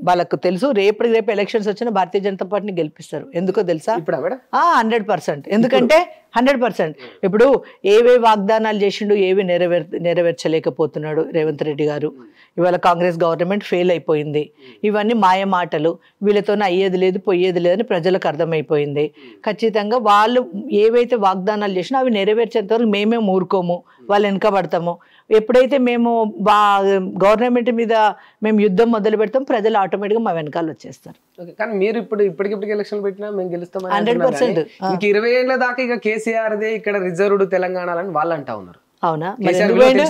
[SPEAKER 2] వాళ్ళకు తెలుసు, రేపు ఎలక్షన్స్ వచ్చినా భారతీయ జనతా పార్టీని గెలిపిస్తారు. ఎందుకో తెలుసా? 100%. ఎందుకంటే 100%. ఇప్పుడు ఏవే వాగ్దానాలు చేసిండు, ఏవి నెరవేర్చలేకపోతున్నాడు రేవంత్ రెడ్డి గారు. ఇవాళ కాంగ్రెస్ గవర్నమెంట్ ఫెయిల్ అయిపోయింది. ఇవన్నీ మాయ మాటలు, వీళ్ళతోనే అయ్యేది లేదు పోయేది లేదని ప్రజలకు అర్థమైపోయింది. ఖచ్చితంగా వాళ్ళు ఏవైతే వాగ్దానాలు చేసినా అవి నెరవేర్చేంత వరకు మేమేం ఊరుకోము, వాళ్ళు వెనకబడతాము. ఎప్పుడైతే మేము గవర్నమెంట్ మీద మేము యుద్ధం మొదలు పెడతాం, ప్రజలు ఆటోమేటిక్గా మా వెనకాల వచ్చేస్తారు.
[SPEAKER 1] కానీ మీరు ఇప్పటికిప్పటికి ఎలక్షన్ పెట్టినా మేము గెలుస్తాం
[SPEAKER 2] 100%.
[SPEAKER 1] 20 ఏళ్ల దాకా ఇక కేసీఆర్దే ఇక్కడ రిజర్వ్డ్ తెలంగాణ అని వాళ్ళు అంటా ఉన్నారు.
[SPEAKER 2] అవునా?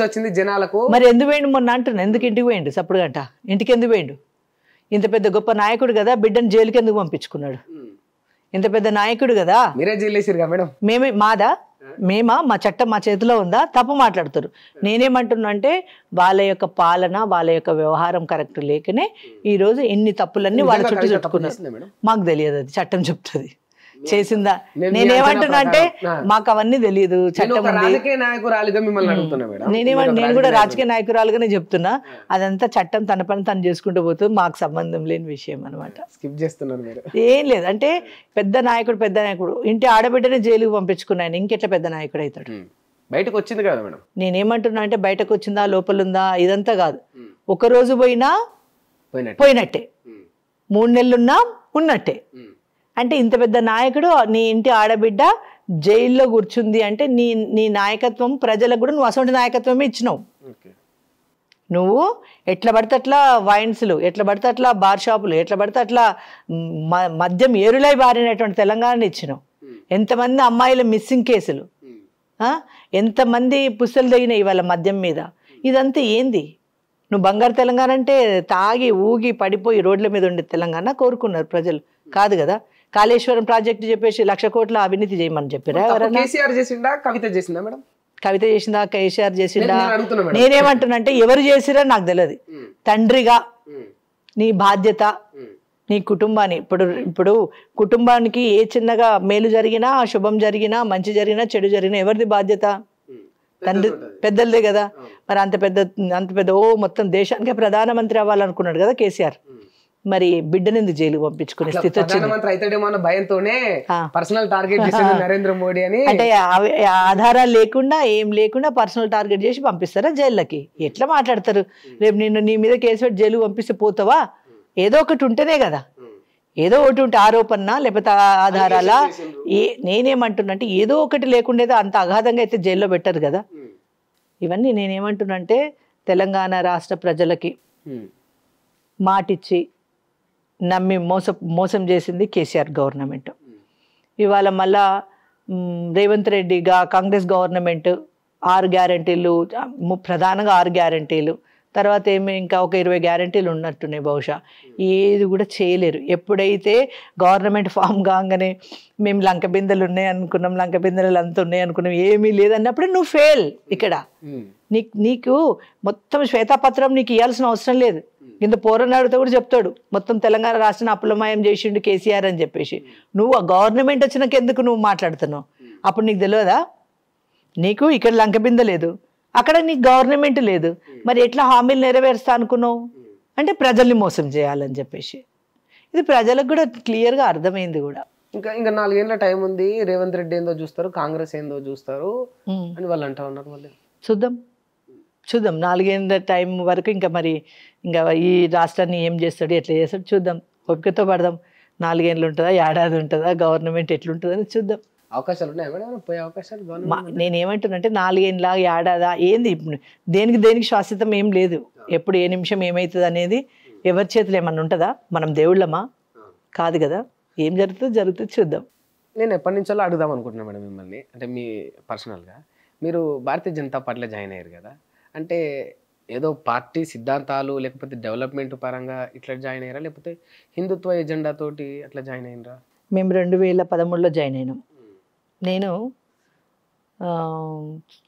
[SPEAKER 1] వచ్చింది జనాలకు.
[SPEAKER 2] మరి ఎందుకు పోయిండు మొన్న అంటున్నా? ఎందుకు ఇంటికి పోయిండు? సప్పుడు గంట ఇంటికి ఎందుకు పోయిండు? ఇంత పెద్ద గొప్ప నాయకుడు కదా, బిడ్డను జైలుకి ఎందుకు పంపించుకున్నాడు? ఇంత పెద్ద నాయకుడు కదా.
[SPEAKER 1] మీరే జైలు వేసిరుగా మేడం?
[SPEAKER 2] మా చట్టం మా చేతిలో ఉందా? తప్పు మాట్లాడుతారు. నేనేమంటున్నా అంటే వాళ్ళ యొక్క పాలన, వాళ్ళ యొక్క వ్యవహారం కరెక్ట్ లేకనే ఈరోజు ఎన్ని తప్పులన్నీ వాళ్ళ చుట్టూ చుట్టుకున్నారు. మాకు తెలియదు, అది చట్టం చెప్తుంది. చేసిందా? నేనేమంటున్నా అంటే మాకు అవన్నీ తెలియదు. చట్టం నేను కూడా రాజకీయ నాయకురాలుగానే చెప్తున్నా. అదంతా చట్టం తన పని తను చేసుకుంటూ పోతుంది, మాకు సంబంధం లేని విషయం అనమాట. ఏం లేదు అంటే పెద్ద నాయకుడు ఇంటి ఆడబిడ్డనే జైలుకి పంపించుకున్నాను, ఇంకెట్లా పెద్ద నాయకుడు అవుతాడు?
[SPEAKER 1] బయటకు వచ్చింది కదా మేడం.
[SPEAKER 2] నేనేమంటున్నా అంటే బయటకు వచ్చిందా లోపల ఉందా ఇదంతా కాదు. ఒక రోజు పోయినా పోయినట్టే, 3 నెలలున్నా ఉన్నట్టే. అంటే ఇంత పెద్ద నాయకుడు, నీ ఇంటి ఆడబిడ్డ జైల్లో కూర్చుంది అంటే నీ నాయకత్వం ప్రజలకు కూడా నువ్వు అసలు నాయకత్వమే ఇచ్చినావు. నువ్వు ఎట్లా పడితే అట్లా వైన్స్లు, ఎట్లా పడితే అట్లా బార్ షాపులు, ఎట్లా పడితే అట్లా మద్యం ఏరులై బారినటువంటి తెలంగాణని ఇచ్చినావు. ఎంతమంది అమ్మాయిల మిస్సింగ్ కేసులు, ఎంతమంది పుస్తలు తగినాయి ఇవాళ మద్యం మీద. ఇదంతా ఏంది? నువ్వు బంగారు తెలంగాణ అంటే తాగి ఊగి పడిపోయి రోడ్ల మీద ఉండే తెలంగాణ కోరుకున్నారు ప్రజలు కాదు కదా. కాళేశ్వరం ప్రాజెక్టు చెప్పేసి 1,00,000 కోట్ల అవినీతి చేయమని చెప్పారా?
[SPEAKER 1] కేసీఆర్ చేసిందా, కవిత చేసిందా మేడం?
[SPEAKER 2] కవిత చేసిందా, కేసీఆర్ చేసిందా? నేనేమంటున్నా ఎవరు చేసిరా నాకు తెలియదు. తండ్రిగా నీ బాధ్యత, నీ కుటుంబాన్ని ఇప్పుడు కుటుంబానికి ఏ చిన్నగా మేలు జరిగినా, శుభం జరిగినా, మంచి జరిగినా, చెడు జరిగినా ఎవరిది బాధ్యత? తండ్రి, పెద్దలదే కదా. మరి అంత పెద్ద మొత్తం దేశానికే ప్రధానమంత్రి అవ్వాలనుకున్నాడు కదా కేసీఆర్. మరి బిడ్డనింది జైలు పంపించుకునే స్థితి వచ్చింది.
[SPEAKER 1] నరేంద్ర మోడీ అని
[SPEAKER 2] అంటే ఆధారాలు లేకుండా ఏం లేకుండా పర్సనల్ టార్గెట్ చేసి పంపిస్తారా జైళ్ళకి? ఎట్లా మాట్లాడతారు? రేపు నిన్ను నీ మీద కేసు పెట్టి జైలు పంపిస్తే పోతావా? ఏదో ఒకటి ఉంటేనే కదా. ఏదో ఒకటి ఉంటే ఆరోపణ లేకపోతే ఆధారాలా? నేనేమంటున్నా అంటే ఏదో ఒకటి లేకుండా అంత అగాధంగా అయితే జైల్లో పెట్టరు కదా. ఇవన్నీ నేనేమంటున్నా అంటే తెలంగాణ రాష్ట్ర ప్రజలకి మాటిచ్చి నమ్మి మోసం చేసింది కేసీఆర్ గవర్నమెంట్. ఇవాళ మళ్ళా రేవంత్ రెడ్డిగా కాంగ్రెస్ గవర్నమెంట్ 6 గ్యారంటీలు, ప్రధానంగా 6 గ్యారంటీలు, తర్వాత ఏమి ఇంకా ఒక 20 గ్యారంటీలు ఉన్నట్టున్నాయి బహుశా. ఏది కూడా చేయలేరు. ఎప్పుడైతే గవర్నమెంట్ ఫామ్ కాగానే మేము లంక బిందెలు ఉన్నాయి అనుకున్నాం, లంక బిందెలు అంత ఉన్నాయి అనుకున్నాం, ఏమీ లేదన్నప్పుడు నువ్వు ఫెయిల్. ఇక్కడ నీకు మొత్తం శ్వేతాపత్రం నీకు ఇవ్వాల్సిన అవసరం లేదు. ఇంత పోరనాడుతో కూడా చెప్తాడు మొత్తం తెలంగాణ రాష్ట్రాన్ని అప్పులమయం చేసిండు కేసీఆర్ అని చెప్పేసి. నువ్వు ఆ గవర్నమెంట్ వచ్చినాక ఎందుకు నువ్వు మాట్లాడుతున్నావు? అప్పుడు నీకు తెలియదా? నీకు ఇక్కడ లంక బిందె లేదు, అక్కడ నీకు గవర్నమెంట్ లేదు, మరి ఎట్లా హామీలు నెరవేరుస్తా అనుకున్నావు? అంటే ప్రజల్ని మోసం చేయాలని చెప్పేసి. ఇది ప్రజలకు కూడా క్లియర్గా అర్థమైంది కూడా.
[SPEAKER 1] ఇంకా 4 ఏళ్ళ టైం ఉంది, రేవంత్ రెడ్డి ఏందో చూస్తారు, కాంగ్రెస్ ఏందో చూస్తారు అని వాళ్ళు అంటా ఉన్నారు. మళ్ళీ చూద్దాం
[SPEAKER 2] 4 ఏళ్ళ టైం వరకు ఇంకా మరి ఇంకా ఈ రాష్ట్రాన్ని ఏం చేస్తాడు, ఎట్లా చేస్తాడు చూద్దాం. ఓపికతో పడదాం. 4 ఏళ్ళు ఉంటుందా, ఏడాది ఉంటుందా, గవర్నమెంట్ ఎట్లుంటుందని చూద్దాం.
[SPEAKER 1] అవకాశాలు ఉన్నాయి మేడం, పోయే అవకాశాలు?
[SPEAKER 2] నేనేమంటున్నానంటే 4 ఏళ్ళ ఏడాదా ఏంది? దేనికి శాశ్వతం ఏం లేదు. ఎప్పుడు ఏ నిమిషం ఏమవుతుంది అనేది ఎవరి చేతులు ఏమన్నా ఉంటుందా? మనం దేవుళ్ళమా? కాదు కదా. ఏం జరుగుతుంది చూద్దాం.
[SPEAKER 1] నేను ఎప్పటి నుంచో అడుగుదాం అనుకుంటున్నాను మేడం మిమ్మల్ని, అంటే మీ పర్సనల్గా మీరు భారతీయ జనతా పార్టీలో జాయిన్ అయ్యారు కదా, అంటే ఏదో పార్టీ సిద్ధాంతాలు లేకపోతే డెవలప్మెంట్ పరంగా ఇట్లా జాయిన్ అయ్యారా, లేకపోతే హిందుత్వ ఎజెండా తోటి అట్లా జాయిన్ అయినరా?
[SPEAKER 2] మేము 2013లో జాయిన్ అయినాం. నేను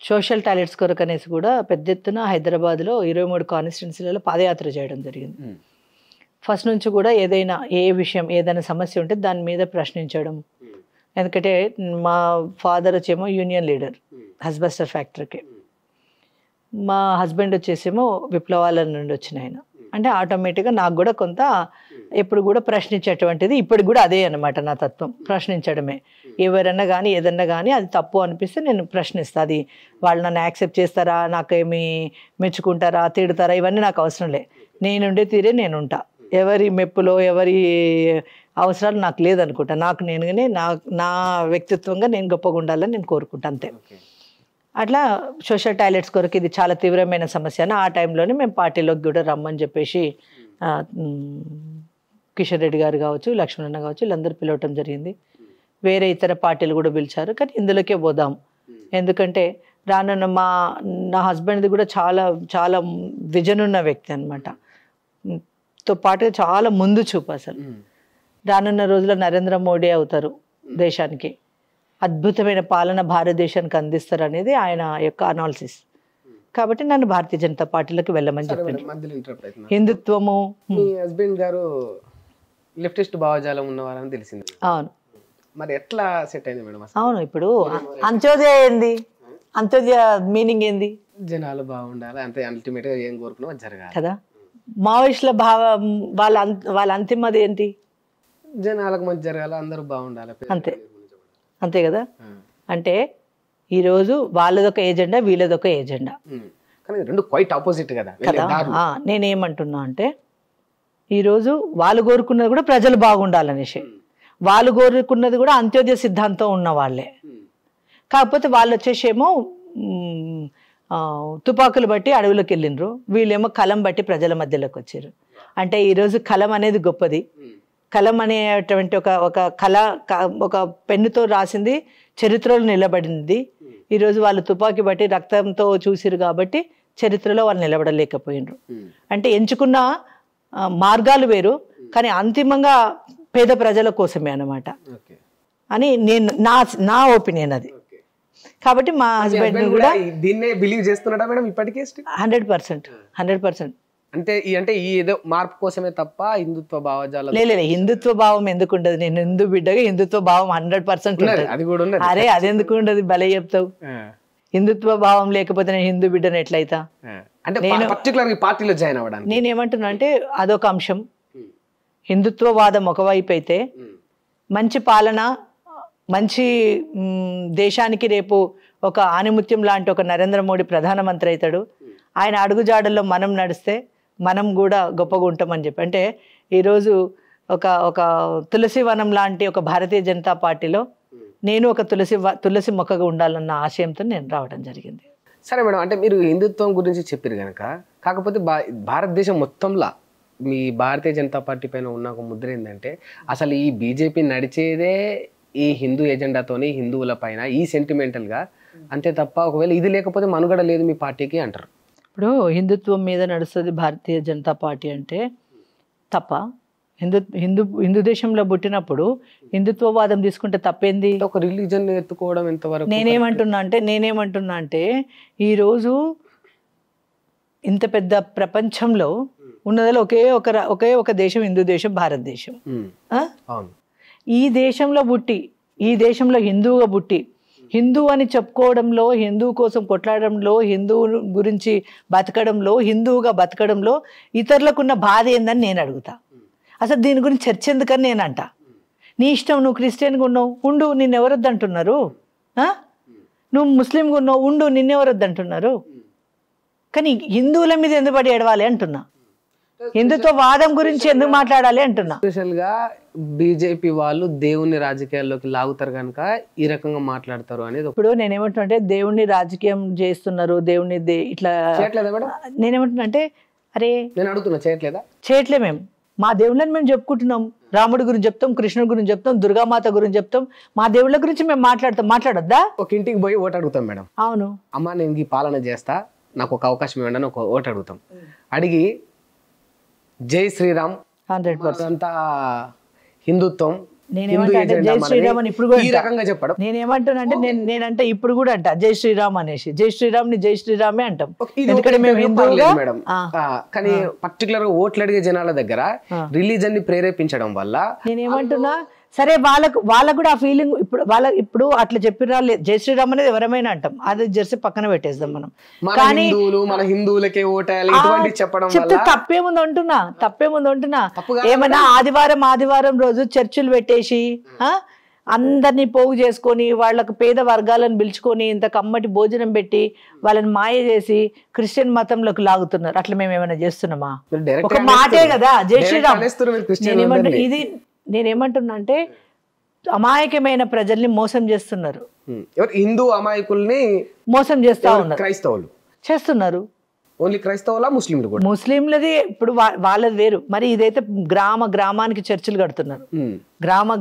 [SPEAKER 2] సోషల్ టాయిలెట్స్ కొరకు అనేసి కూడా పెద్ద ఎత్తున హైదరాబాద్లో 23 కాన్స్టిట్యున్సీలలో పాదయాత్ర చేయడం జరిగింది. ఫస్ట్ నుంచి కూడా ఏదైనా ఏదైనా సమస్య ఉంటే దాని మీద ప్రశ్నించడం. ఎందుకంటే మా ఫాదర్ వచ్చేమో యూనియన్ లీడర్ హస్బస్టర్ ఫ్యాక్టరీకి, మా హస్బెండ్ వచ్చేసేమో విప్లవాల నుండి వచ్చిన ఆయన. అంటే ఆటోమేటిక్గా నాకు కూడా కొంత ఎప్పుడు కూడా ప్రశ్నించేటువంటిది ఇప్పటికి కూడా అదే అనమాట నా తత్వం, ప్రశ్నించడమే. ఎవరన్నా కానీ ఏదన్నా కానీ అది తప్పు అనిపిస్తే నేను ప్రశ్నిస్తాను. అది వాళ్ళు నన్ను యాక్సెప్ట్ చేస్తారా, నాకేమి మెచ్చుకుంటారా, తిడతారా, ఇవన్నీ నాకు అవసరం లే. నేనుండే తీరే నేను ఉంటా. ఎవరి మెప్పులో ఎవరి అవసరాలు నాకు లేదనుకుంటా. నాకు నేనుగానే నా వ్యక్తిత్వంగా నేను గొప్పగా ఉండాలని నేను కోరుకుంటా, అంతే. అట్లా సోషల్ టాయిలెట్స్ కొరకు ఇది చాలా తీవ్రమైన సమస్య అని ఆ టైంలోనే మేము పార్టీలోకి కూడా రమ్మని చెప్పేసి కిషన్ రెడ్డి గారు కావచ్చు, లక్ష్మణన్న కావచ్చు, వీళ్ళందరూ పిలవటం జరిగింది. వేరే ఇతర పార్టీలు కూడా పిలిచారు, కానీ ఇందులోకే పోదాం. ఎందుకంటే రానున్న నా హస్బెండ్ది కూడా చాలా చాలా విజన్ ఉన్న వ్యక్తి అనమాట. తో పాటుగా చాలా ముందు చూపు. అసలు రానున్న రోజుల్లో నరేంద్ర మోడీ అవుతారు, దేశానికి అద్భుతమైన పాలన భారతదేశానికి అందిస్తారు అనేది ఆయన యొక్క అనాలిసిస్. కాబట్టి నన్ను భారతీయ జనతా పార్టీలోకి వెళ్ళమని చెప్పింది. హిందుత్వము.
[SPEAKER 1] మీ హస్బెండ్ గారు లెఫ్టిస్ట్ భావజాలం ఉన్నవారని తెలిసింది.
[SPEAKER 2] అవును.
[SPEAKER 1] మరి ఎట్లా సెట్ అయింది మేడం?
[SPEAKER 2] అవును. ఇప్పుడు అంత్యోదయ ఏంది? అంత్యోదయ మీనింగ్ ఏంది?
[SPEAKER 1] జనాలు బాగుండాలి అంతే, అల్టిమేట్ గా ఏం కోరుకున్నా జరగాలి
[SPEAKER 2] కదా. మావోయిస్టుల వాళ్ళ అంతిమది ఏంటి?
[SPEAKER 1] జనాలకు మంచి జరగాలి, అందరూ బాగుండాలి,
[SPEAKER 2] అంతే కదా. అంటే ఈరోజు వాళ్ళదొక ఏజెండా, వీళ్ళదొక ఏజెండా
[SPEAKER 1] కానీ రెండు క్వైట్ ఆపోజిట్ కదా
[SPEAKER 2] కదా. నేనేమంటున్నా అంటే ఈరోజు వాళ్ళు కోరుకున్నది కూడా ప్రజలు బాగుండాలనేసి, వాళ్ళు కోరుకున్నది కూడా అంత్యోదయ సిద్ధాంతం ఉన్న వాళ్ళే. కాకపోతే వాళ్ళు వచ్చేసేమో తుపాకులు బట్టి అడవులకు వెళ్ళిండ్రు, వీళ్ళేమో కలం బట్టి ప్రజల మధ్యలోకి వచ్చారు. అంటే ఈరోజు కలం అనేది గొప్పది. కలం అనేటువంటి ఒక కళ, ఒక పెన్నుతో రాసింది చరిత్రలో నిలబడింది. ఈరోజు వాళ్ళు తుపాకీ బట్టి రక్తంతో చూసిరు కాబట్టి చరిత్రలో వాళ్ళు నిలబడలేకపోయినరు. అంటే ఎంచుకున్న మార్గాలు వేరు, కానీ అంతిమంగా పేద ప్రజల కోసమే అన్నమాట అని నా ఒపీనియన్ అది. కాబట్టి మా హస్బెండ్ కూడా
[SPEAKER 1] దీన్నే బిలీవ్ చేస్తున్నాడా మేడం ఇప్పటికే?
[SPEAKER 2] 100%.
[SPEAKER 1] అంటే ఈ ఏదో మార్పు కోసమే తప్ప హిందుత్వ భావజాలం
[SPEAKER 2] లేదు. హిందుత్వ భావం ఎందుకు ఉండదు? నేను హిందూ బిడ్డగా హిందుత్వ భావం 100%
[SPEAKER 1] అది కూడా ఉన్నది.
[SPEAKER 2] అరే అదెందుకు ఉండదు? భలే చెప్తావు. హిందుత్వ భావం లేకపోతే నేను హిందూ బిడ్డను ఎట్లయితా?
[SPEAKER 1] అంటే పర్టికులర్ పార్టీలో జాయిన్ అవ్వడానికి
[SPEAKER 2] నేనేమంటున్నా అంటే అదొక అంశం. హిందుత్వవాదం ఒకవైపు అయితే, మంచి పాలన, మంచి దేశానికి రేపు ఒక ఆణిముత్యం లాంటి ఒక నరేంద్ర మోడీ ప్రధానమంత్రి అవుతాడు. ఆయన అడుగుజాడల్లో మనం నడిస్తే మనం కూడా గొప్పగా ఉంటామని చెప్పి, అంటే ఈరోజు ఒక తులసి వనం లాంటి ఒక భారతీయ జనతా పార్టీలో నేను ఒక తులసి మొక్కగా ఉండాలన్న ఆశయంతో నేను రావడం జరిగింది.
[SPEAKER 1] సరే మేడం, అంటే మీరు హిందుత్వం గురించి చెప్పారు కనుక, కాకపోతే భారతదేశం మొత్తంలో మీ భారతీయ జనతా పార్టీ పైన ఉన్న ఒక ముద్ర ఏంటంటే అసలు ఈ బీజేపీ నడిచేదే ఈ హిందూ ఎజెండాతోని, హిందువుల పైన ఈ సెంటిమెంటల్గా అంతే తప్ప ఒకవేళ ఇది లేకపోతే మనుగడ లేదు మీ పార్టీకి అంటారు.
[SPEAKER 2] ఇప్పుడు హిందుత్వం మీద నడుస్తుంది భారతీయ జనతా పార్టీ అంటే తప్ప? హిందూ దేశంలో పుట్టినప్పుడు హిందుత్వవాదం తీసుకుంటే తప్పేంది?
[SPEAKER 1] ఒక రిలీజన్ ఎత్తుకోవడం ఎంతవరకు?
[SPEAKER 2] నేనేమంటున్నా అంటే ఈరోజు ఇంత పెద్ద ప్రపంచంలో ఉన్నదిలో ఒకే ఒక దేశం, హిందూ దేశం, భారతదేశం. ఈ దేశంలో పుట్టి, ఈ దేశంలో హిందువుగా పుట్టి, హిందూ అని చెప్పుకోవడంలో, హిందూ కోసం కొట్లాడడంలో, హిందువు గురించి బతకడంలో, హిందువుగా బతకడంలో ఇతరులకున్న బాధ ఏందని నేను అడుగుతా. అసలు దీని గురించి చర్చ ఎందుకని నేను అంట. నీ ఇష్టం, నువ్వు క్రిస్టియన్గా ఉన్నావు ఉండు, నిన్నెవరొద్దు అంటున్నారు. నువ్వు ముస్లింగా ఉన్నావు ఉండు, నిన్నెవరొద్దు అంటున్నారు. కానీ హిందువుల మీద ఎందుకు పడి ఏడవాలి అంటున్నా. హిందుత్వ వాదం గురించి ఎందుకు మాట్లాడాలి అంటున్నా.
[SPEAKER 1] స్పెషల్ గా బీజేపీ వాళ్ళు దేవుణ్ణి రాజకీయాల్లోకి లాగుతారు కనుక ఈ రకంగా మాట్లాడతారు అనేది.
[SPEAKER 2] ఇప్పుడు నేనేమంటున్నా అంటే దేవుణ్ణి రాజకీయం చేస్తున్నారు, దేవుణ్ణి ఇట్లా
[SPEAKER 1] చేయట్లేదా మేడం?
[SPEAKER 2] నేనేమంటున్నా అంటే అరే
[SPEAKER 1] నేను అడుగుతున్నా,
[SPEAKER 2] చేయట్లే. మేము మా దేవుళ్ళని మేము చెప్పుకుంటున్నాం. రాముడి గురించి చెప్తాం, కృష్ణుడి గురించి చెప్తాం, దుర్గామాత గురించి చెప్తాం. మా దేవుళ్ళ గురించి మేము మాట్లాడొద్దా?
[SPEAKER 1] ఒక ఇంటికి పోయి ఓటు అడుగుతాం మేడం.
[SPEAKER 2] అవును
[SPEAKER 1] అమ్మ నేను ఈ పాలన చేస్తా, నాకు ఒక అవకాశం ఇవ్వండి అని ఒక ఓటు అడుగుతాం. అడిగి జై శ్రీరామ్
[SPEAKER 2] 100%
[SPEAKER 1] అంతా హిందుత్వం,
[SPEAKER 2] జై శ్రీరామ్ అని ఇప్పుడు కూడా
[SPEAKER 1] ఈ రకంగా చెప్పడం.
[SPEAKER 2] నేనేమంటున్నా అంటే నేనంటే ఇప్పుడు కూడా అంట జై శ్రీరామ్ అనేసి, జై శ్రీరామ్ ని జై శ్రీరామే అంటాం. ఎందుకంటే మేము హిందువుగా.
[SPEAKER 1] కానీ పర్టికులర్ గా ఓట్లు అడిగే జనాల దగ్గర రిలీజన్ ని ప్రేరేపించడం వల్ల
[SPEAKER 2] నేనేమంటున్నా, సరే వాళ్ళకు కూడా ఆ ఫీలింగ్ ఇప్పుడు అట్లా చెప్పిరా. జై శ్రీరామ్ అనేది ఎవరమైనా అంటాం, అది జెర్సీ పక్కన పెట్టేద్దాం మనం. కానీ
[SPEAKER 1] మన హిందువులకే ఓటేయాలి ఇటువంటి చెప్పడం
[SPEAKER 2] చెప్తే తప్పేముంది అంటున్నా. ఏమన్నా ఆదివారం రోజు చర్చిలు పెట్టేసి అందరినీ పోగు చేసుకొని వాళ్ళకు పేద వర్గాలను పిలుచుకొని ఇంత కమ్మటి భోజనం పెట్టి వాళ్ళని మాయ చేసి క్రిస్టియన్ మతంలోకి లాగుతున్నారు. అట్లా మేము ఏమైనా చేస్తున్నామా? ఒక మాటే కదా జై శ్రీరామ్. ఇది నేనేమంటున్నా అంటే అమాయకమైన ప్రజల్ని మోసం చేస్తున్నారు.
[SPEAKER 1] హిందూ అమాయకుల్ని
[SPEAKER 2] మోసం చేస్తా ఉన్నారు.
[SPEAKER 1] క్రైస్తవులు
[SPEAKER 2] చేస్తున్నారు.
[SPEAKER 1] ఓన్లీ క్రైస్తవులా? ముస్లింలు కూడా?
[SPEAKER 2] ముస్లింలది ఇప్పుడు వాళ్ళది వేరు. మరి ఇదైతే గ్రామానికి చర్చిలు కడుతున్నారు.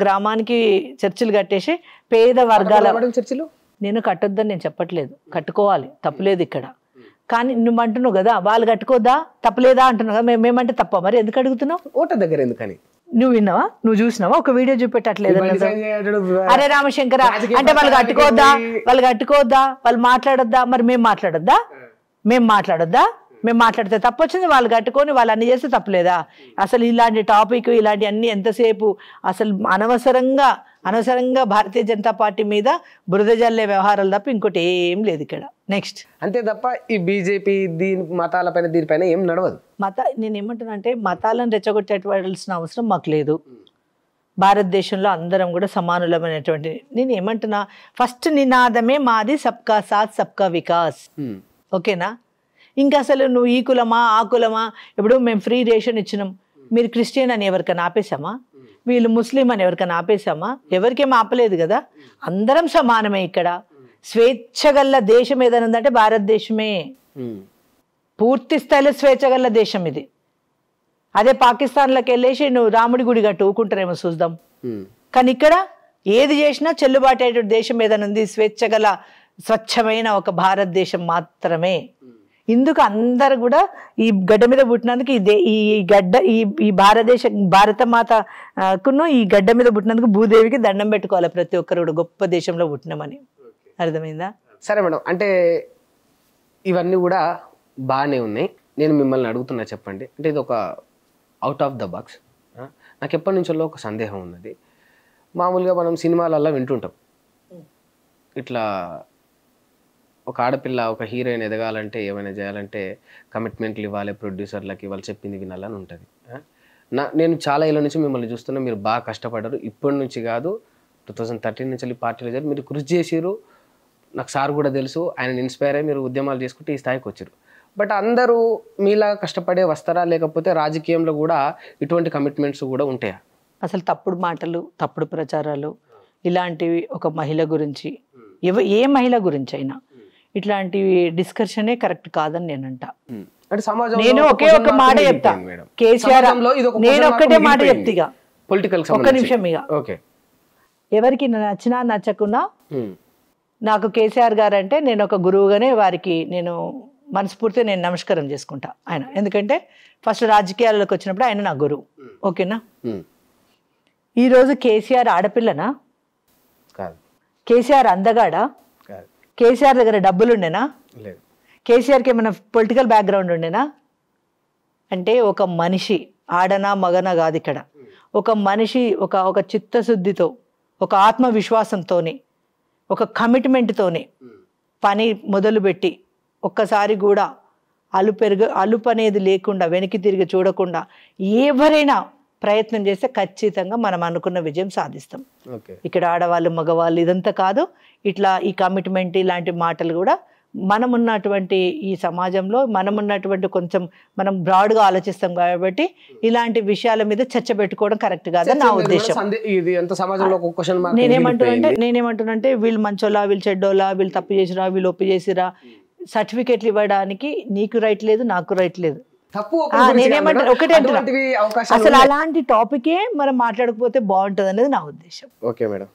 [SPEAKER 2] గ్రామానికి చర్చిలు కట్టేసి పేద వర్గాల
[SPEAKER 1] చర్చిలు.
[SPEAKER 2] నేను కట్టొద్దని నేను చెప్పట్లేదు, కట్టుకోవాలి, తప్పులేదు ఇక్కడ. కానీ నువ్వు అంటున్నావు కదా వాళ్ళు కట్టుకోద్దా, తప్పలేదా అంటున్నావు కదా. మేమంటే తప్ప, మరి ఎందుకు అడుగుతున్నావు?
[SPEAKER 1] ఓట దగ్గర ఎందుకని?
[SPEAKER 2] నువ్వు విన్నావా? నువ్వు చూసినావా? ఒక వీడియో చూపెట్టట్లేదు. అరే రామశంకర అంటే వాళ్ళు కట్టుకోవద్దా, వాళ్ళు మాట్లాడొద్దా? మరి మేము మాట్లాడొద్దా? మేము మాట్లాడితే తప్పొచ్చింది, వాళ్ళు కట్టుకొని వాళ్ళు అన్ని చేస్తే తప్పలేదా? అసలు ఇలాంటి టాపిక్ ఇలాంటి అన్ని ఎంతసేపు అసలు అనవసరంగా భారతీయ జనతా పార్టీ మీద బురద జల్లే వ్యవహారాలు తప్ప ఇంకోటి ఏం లేదు ఇక్కడ. నెక్స్ట్
[SPEAKER 1] అంతే తప్ప ఈ బీజేపీ దీనిపైన ఏం నడవదు.
[SPEAKER 2] నేనేమంటున్నా అంటే మతాలను రెచ్చగొట్టేవాల్సిన అవసరం మాకు లేదు. భారతదేశంలో అందరం కూడా సమానులమైనటువంటి, నేను ఏమంటున్నా, ఫస్ట్ నినాదమే మాది సబ్కా సాత్ సబ్కా వికాస్. ఓకేనా? ఇంకా అసలు నువ్వు ఈ కులమా ఆ కులమా, ఇప్పుడు మేము ఫ్రీ రేషన్ ఇచ్చినాం, మీరు క్రిస్టియన్ అని ఎవరికైనా ఆపేశామా? వీళ్ళు ముస్లిం అని ఎవరికైనా ఆపేశామా? ఎవరికేం ఆపలేదు కదా. అందరం సమానమే. ఇక్కడ స్వేచ్ఛగల్ల దేశం ఏదైనా ఉందంటే భారతదేశమే. పూర్తి స్థాయిలో స్వేచ్ఛగల్ల దేశం ఇది. అదే పాకిస్తాన్లోకి వెళ్ళేసి నువ్వు రాముడి గుడి గట్టు ఊకుంటారేమో చూద్దాం. కానీ ఇక్కడ ఏది చేసినా చెల్లుబాటు అయ్యేటువంటి దేశం ఏదైనా ఉంది, స్వేచ్ఛగల స్వచ్ఛమైన ఒక భారతదేశం మాత్రమే. ఇందుకు అందరు కూడా ఈ గడ్డ మీద పుట్టినందుకు ఈ భారత మాతకును ఈ గడ్డ మీద పుట్టినందుకు భూదేవికి దండం పెట్టుకోవాలి ప్రతి ఒక్కరు కూడా, గొప్ప దేశంలో పుట్టినామని. అర్థమైందా?
[SPEAKER 1] సరే మేడం, అంటే ఇవన్నీ కూడా బాగానే ఉన్నాయి. నేను మిమ్మల్ని అడుగుతున్నా, చెప్పండి, అంటే ఇది ఒక అవుట్ ఆఫ్ ద బాక్స్. నాకు ఎప్పటి నుంచో ఒక సందేహం ఉన్నది. మామూలుగా మనం సినిమాలలో వింటుంటాం, ఇట్లా ఒక ఆడపిల్ల ఒక హీరోయిన్ ఎదగాలంటే ఏమైనా చేయాలంటే కమిట్మెంట్లు ఇవ్వాలి, ప్రొడ్యూసర్లకి వాళ్ళు చెప్పింది వినాలని ఉంటుంది. నేను చాలా ఏళ్ళ నుంచి మిమ్మల్ని చూస్తున్నా, మీరు బాగా కష్టపడ్డారు. ఇప్పటి నుంచి కాదు, 2013 నుంచి వెళ్ళి పార్టీలో చేరి మీరు కృషి చేసిరు. నాకు సార్ కూడా తెలుసు, ఆయన ఇన్స్పైర్ అయ్యి మీరు ఉద్యమాలు చేసుకుంటే ఈ స్థాయికి వచ్చారు. బట్ అందరూ మీలా కష్టపడే వస్తారా, లేకపోతే రాజకీయంలో కూడా ఇటువంటి కమిట్మెంట్స్ కూడా ఉంటాయా?
[SPEAKER 2] అసలు తప్పుడు మాటలు, తప్పుడు ప్రచారాలు, ఇలాంటివి ఒక మహిళ గురించి, ఏ మహిళ గురించి అయినా ఇట్లాంటివి డిస్కషనే కరెక్ట్ కాదని నేనంట. నేను ఒకే ఒక మాట చెప్తా, కేసీఆర్, నేను ఒక్కటే మాట చెప్తా,
[SPEAKER 1] పొలిటికల్
[SPEAKER 2] ఒక్క నిమిషం ఇక, ఎవరికి నచ్చినా నచ్చకున్నా నాకు కేసీఆర్ గారు అంటే నేను ఒక గురువుగానే వారికి నేను మనస్ఫూర్తిగా నేను నమస్కారం చేసుకుంటా ఆయన. ఎందుకంటే ఫస్ట్ రాజకీయాల్లోకి వచ్చినప్పుడు ఆయన నా గురువు. ఓకేనా? ఈరోజు కేసీఆర్ ఆడపిల్లనా? కేసీఆర్ అందగాడా? కేసీఆర్ దగ్గర డబ్బులు ఉండేనా? కేసీఆర్కి ఏమైనా పొలిటికల్ బ్యాక్గ్రౌండ్ ఉండేనా? అంటే ఒక మనిషి, ఆడనా మగనా కాదు ఇక్కడ, ఒక మనిషి ఒక చిత్తశుద్ధితో, ఒక ఆత్మవిశ్వాసంతోని, ఒక కమిట్మెంట్తోని పని మొదలుపెట్టి ఒక్కసారి కూడా అలుపు అనేది లేకుండా వెనక్కి తిరిగి చూడకుండా ఎవరైనా ప్రయత్నం చేస్తే ఖచ్చితంగా మనం అనుకున్న విజయం సాధిస్తాం. ఇక్కడ ఆడవాళ్ళు మగవాళ్ళు ఇదంతా కాదు, ఇట్లా ఈ కమిట్మెంట్ ఇలాంటి మాటలు కూడా మనం ఉన్నటువంటి ఈ సమాజంలో మనం ఉన్నటువంటి కొంచెం మనం బ్రాడ్గా ఆలోచిస్తాం కాబట్టి ఇలాంటి విషయాల మీద చర్చ పెట్టుకోవడం కరెక్ట్ కాదని నా ఉద్దేశం. నేనేమంటున్నానంటే వీళ్ళు మంచోలా, వీళ్ళు చెడ్డోలా, వీళ్ళు తప్పు చేసిరా, వీళ్ళు ఒప్పు చేసిరా, సర్టిఫికేట్లు ఇవ్వడానికి నీకు రైట్ లేదు, నాకు రైట్ లేదు. నేనేమంటాను ఒకటే, అసలు అలాంటి టాపికే మనం మాట్లాడకపోతే బాగుంటుంది అనేది నా ఉద్దేశం.
[SPEAKER 1] ఓకే మేడం,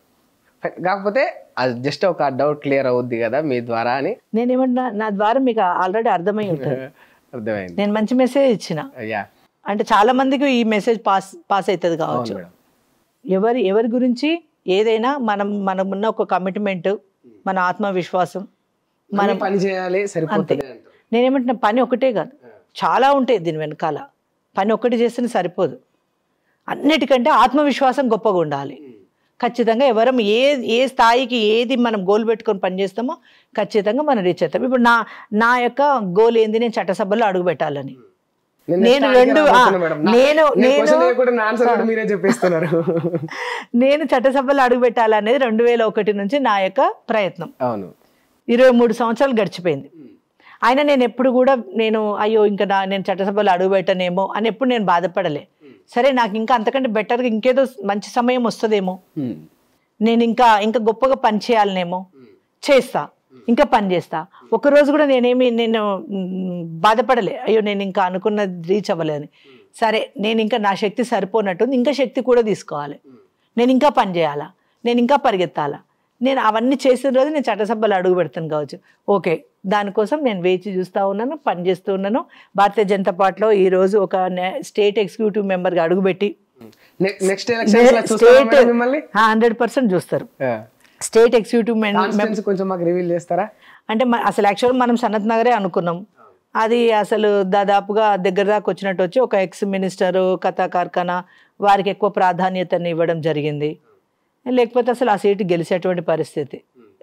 [SPEAKER 1] కాకపోతే అది జస్ట్ ఒక డౌట్ క్లియర్ అవుద్ది కదా మీ ద్వారా అని.
[SPEAKER 2] నేనేమంటున్నా, నా ద్వారా మీకు ఆల్రెడీ అర్థమై ఉంటుంది.
[SPEAKER 1] అర్థమైంది.
[SPEAKER 2] నేను మంచి మెసేజ్ ఇచ్చిన అంటే చాలా మందికి ఈ మెసేజ్ పాస్ అవుతుంది కావచ్చు. ఎవరి గురించి ఏదైనా మనమున్న ఒక కమిట్మెంట్, మన ఆత్మవిశ్వాసం, మనం
[SPEAKER 1] పని చేయాలి, సరిపోతుంది.
[SPEAKER 2] నేనేమంటున్నా, పని ఒకటే కాదు, చాలా ఉంటాయి దీని వెనకాల. పని ఒక్కటి చేస్తే సరిపోదు, అన్నిటికంటే ఆత్మవిశ్వాసం గొప్పగా ఉండాలి. ఖచ్చితంగా ఎవరం ఏ స్థాయికి ఏది మనం గోల్ పెట్టుకొని పనిచేస్తామో ఖచ్చితంగా మనం రీచ్ అవుతాం. ఇప్పుడు నా యొక్క గోల్ ఏంది, నేను చట్టసభలో అడుగు పెట్టాలని. నేను చట్టసభలో అడుగు పెట్టాలనేది 2001 నుంచి నా యొక్క ప్రయత్నం. 23 సంవత్సరాలు గడిచిపోయింది. అయినా నేను ఎప్పుడు కూడా అయ్యో ఇంకా నేను చట్టసభలో అడుగు పెట్టనేమో అని ఎప్పుడు నేను బాధపడలే. సరే, నాకు ఇంకా అంతకంటే బెటర్గా ఇంకేదో మంచి సమయం వస్తుందేమో, నేను ఇంకా గొప్పగా పని చేయాలనేమో, చేస్తా, ఇంకా పని చేస్తా. ఒకరోజు కూడా నేను బాధపడలే, అయ్యో నేను ఇంకా అనుకున్నది రీచ్ అవ్వలేదని. సరే, నేను ఇంకా నా శక్తి సరిపోనట్టుంది, ఇంకా శక్తి కూడా తీసుకోవాలి, నేను ఇంకా పని చేయాలా, నేను ఇంకా పరిగెత్తాలా. నేను అవన్నీ చేసిన రోజు నేను చట్టసభలో అడుగు పెడతాను కావచ్చు. ఓకే, దానికోసం నేను వేచి చూస్తూ ఉన్నాను, పనిచేస్తూ ఉన్నాను. భారతీయ జనతా పార్టీలో ఈరోజు ఒక స్టేట్ ఎగ్జిక్యూటివ్ మెంబర్గా అడుగుపెట్టి 100% చూస్తారు. స్టేట్ ఎగ్జిక్యూటివ్
[SPEAKER 1] చేస్తారా
[SPEAKER 2] అంటే అసలు యాక్చువల్గా మనం సనత్ నగరే అనుకున్నాం. అది అసలు దాదాపుగా దగ్గర దాకా వచ్చినట్టు వచ్చి ఒక ఎక్స్ మినిస్టరు, కథా కార్ఖానా వారికి ఎక్కువ ప్రాధాన్యతని ఇవ్వడం జరిగింది. లేకపోతే అసలు ఆ సీటు గెలిచేటువంటి పరిస్థితి.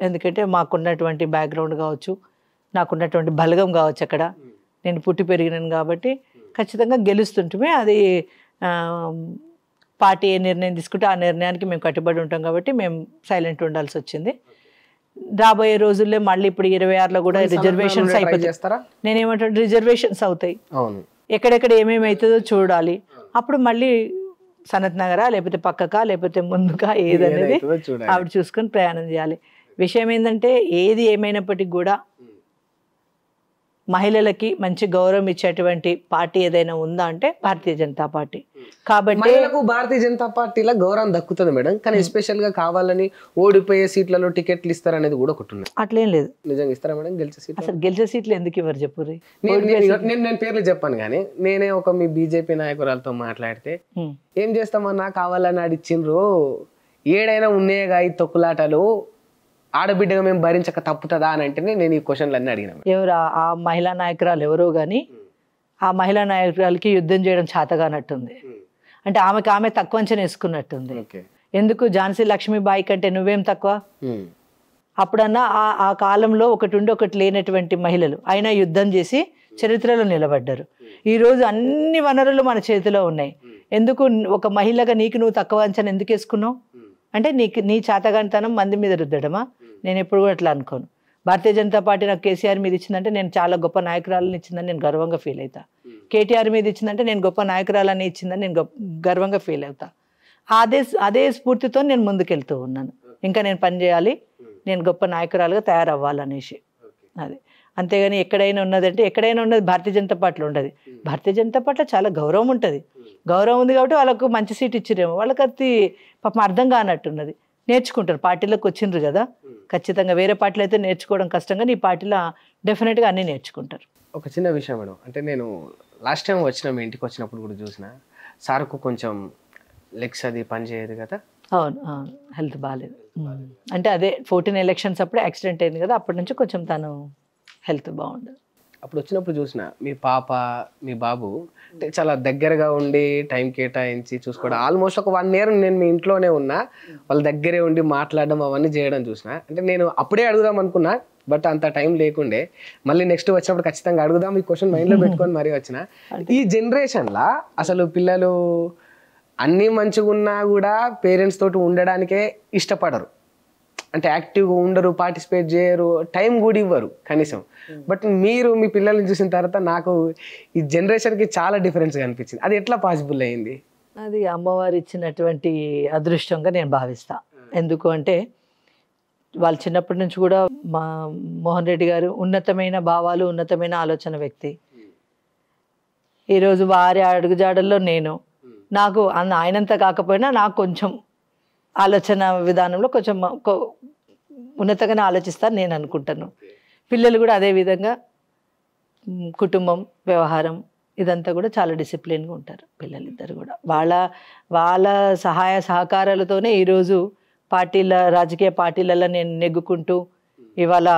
[SPEAKER 2] ఎందుకంటే మాకున్నటువంటి బ్యాక్గ్రౌండ్ కావచ్చు, నాకున్నటువంటి బలగం కావచ్చు, అక్కడ నేను పుట్టి పెరిగినాను కాబట్టి ఖచ్చితంగా గెలుస్తుంటే అది పార్టీ ఏ నిర్ణయం తీసుకుంటే ఆ నిర్ణయానికి మేము కట్టుబడి ఉంటాం కాబట్టి మేము సైలెంట్ ఉండాల్సి వచ్చింది. రాబోయే రోజుల్లో మళ్ళీ ఇప్పుడు 26లో కూడా రిజర్వేషన్స్ అయిపోతాయి. నేనేమంటాను, రిజర్వేషన్స్ అవుతాయి, ఎక్కడెక్కడ ఏమేమి అవుతుందో చూడాలి. అప్పుడు మళ్ళీ సనత్ నగరా లేకపోతే పక్కకా లేకపోతే ముందుగా ఏదనేది ఆవిడ చూసుకొని ప్రయాణం చేయాలి. విషయం ఏంటంటే ఏది ఏమైనప్పటికీ కూడా మహిళలకి మంచి గౌరవం ఇచ్చేటువంటి పార్టీ ఏదైనా ఉందా అంటే భారతీయ జనతా పార్టీ. కాబట్టి
[SPEAKER 1] భారతీయ జనతా పార్టీలో గౌరవం దక్కుతుంది మేడం, కానీ ఎస్పెషల్ గా కావాలని ఓడిపోయే సీట్లలో టికెట్లు ఇస్తారనేది కూడా ఒకటి ఉంది.
[SPEAKER 2] అట్లేం లేదు.
[SPEAKER 1] నిజంగా ఇస్తారా మేడం గెలిచే సీట్లు?
[SPEAKER 2] అసలు గెలిచే సీట్లు ఎందుకు ఇవ్వరు చెప్పుర్రి.
[SPEAKER 1] నేను పేర్లు చెప్పాను కానీ నేనే ఒక మీ బీజేపీ నాయకురాలతో మాట్లాడితే ఏం చేస్తామన్నా కావాలని ఆడిచ్చిండ్రు, ఏడైనా ఉన్నాయిగా ఈ తొక్కులాటలు, ఆడబిడ్డగా మేము భరించక తప్పుతుందా అని అంటేనే నేను ఈ క్వశ్చన్లు అన్నీ అడిగినాను.
[SPEAKER 2] ఎవరు ఆ మహిళా నాయకురాలు ఎవరో కానీ ఆ మహిళా నాయకురాలకి యుద్ధం చేయడం చేతగానట్టుంది. అంటే ఆమె తక్కువ అంచనా వేసుకున్నట్టుంది. ఎందుకు ఝాన్సీ లక్ష్మీబాయి కంటే నువ్వేం తక్కువ? అప్పుడన్నా ఆ కాలంలో ఒకటి ఉండి ఒకటి లేనటువంటి మహిళలు అయినా యుద్ధం చేసి చరిత్రలో నిలబడ్డారు. ఈరోజు అన్ని వనరులు మన చేతిలో ఉన్నాయి. ఎందుకు ఒక మహిళగా నీకు నువ్వు తక్కువ అంచనా ఎందుకు వేసుకున్నావు? అంటే నీ చేతగానితనం మంది మీద రుద్దడమా? నేను ఎప్పుడు కూడా అట్లా అనుకోను. భారతీయ జనతా పార్టీ నాకు కేసీఆర్ మీద ఇచ్చిందంటే నేను చాలా గొప్ప నాయకురాలని ఇచ్చిందని నేను గర్వంగా ఫీల్ అవుతా. కేటీఆర్ మీద ఇచ్చిందంటే నేను గొప్ప నాయకురాలని ఇచ్చిందని నేను గర్వంగా ఫీల్ అవుతా. అదే స్ఫూర్తితో నేను ముందుకెళ్తూ ఉన్నాను. ఇంకా నేను పని చేయాలి, నేను గొప్ప నాయకురాలుగా తయారవ్వాలనేసి. అది అంతేగాని ఎక్కడైనా ఉన్నదంటే ఎక్కడైనా ఉన్నది భారతీయ జనతా పార్టీలో ఉండదు. భారతీయ జనతా పార్టీలో చాలా గౌరవం ఉంటుంది. గౌరవం ఉంది కాబట్టి వాళ్ళకు మంచి సీట్ ఇచ్చిరేమో, వాళ్ళకి అది పాపం అర్థం కానట్టున్నది. నేర్చుకుంటారు, పార్టీలోకి వచ్చిండ్రు కదా, ఖచ్చితంగా. వేరే పార్టీలో అయితే నేర్చుకోవడం కష్టంగా, ఈ పార్టీలో డెఫినెట్గా అన్నీ నేర్చుకుంటారు.
[SPEAKER 1] ఒక చిన్న విషయం మేడం, అంటే నేను లాస్ట్ టైం మీ ఇంటికి వచ్చినప్పుడు కూడా చూసిన సార్కు కొంచెం లెగ్స్ అది పని చేయదు కదా.
[SPEAKER 2] అవును, హెల్త్ బాగాలేదు. అంటే అదే 14 ఎలక్షన్స్ అప్పుడు యాక్సిడెంట్ అయింది కదా, అప్పటి నుంచి కొంచెం తను హెల్త్ బాగుండదు.
[SPEAKER 1] అప్పుడు వచ్చినప్పుడు చూసిన మీ పాప మీ బాబు అంటే చాలా దగ్గరగా ఉండి టైం కేటాయించి చూసుకోవడం. ఆల్మోస్ట్ ఒక 1 year నేను మీ ఇంట్లోనే ఉన్నా, వాళ్ళ దగ్గరే ఉండి మాట్లాడడం అవన్నీ చేయడం చూసిన. అంటే నేను అప్పుడే అడుగుదాం అనుకున్నా, బట్ అంత టైం లేకుండే. మళ్ళీ నెక్స్ట్ వచ్చినప్పుడు ఖచ్చితంగా అడుగుదాం ఈ క్వశ్చన్ మైండ్లో పెట్టుకొని మరీ వచ్చిన. ఈ జనరేషన్లో అసలు పిల్లలు అన్నీ మంచిగా ఉన్నా కూడా పేరెంట్స్ తోటి ఉండడానికే ఇష్టపడరు. అంటే యాక్టివ్గా ఉండరు, పార్టిసిపేట్ చేయరు, టైం కూడా ఇవ్వరు కనీసం. బట్ మీరు మీ పిల్లల్ని చూసిన తర్వాత నాకు ఈ జనరేషన్కి చాలా డిఫరెన్స్ కనిపించింది. అది ఎట్లా పాసిబుల్ అయింది?
[SPEAKER 2] అది అమ్మవారు ఇచ్చినటువంటి అదృష్టంగా నేను భావిస్తా. ఎందుకు అంటే వాళ్ళు చిన్నప్పటి నుంచి కూడా మా మోహన్ రెడ్డి గారు ఉన్నతమైన భావాలు, ఉన్నతమైన ఆలోచన వ్యక్తి. ఈరోజు వారి అడుగుజాడల్లో నేను, నాకు ఆయనంతా కాకపోయినా నాకు కొంచెం ఆలోచన విధానంలో కొంచెం ఉన్నతంగానే ఆలోచిస్తాను నేను అనుకుంటాను. పిల్లలు కూడా అదే విధంగా కుటుంబం, వ్యవహారం ఇదంతా కూడా చాలా డిసిప్లిన్గా ఉంటారు పిల్లలిద్దరు కూడా. వాళ్ళ సహాయ సహకారాలతోనే ఈరోజు రాజకీయ పార్టీలలో నేను నెగ్గుకుంటూ ఇవాళ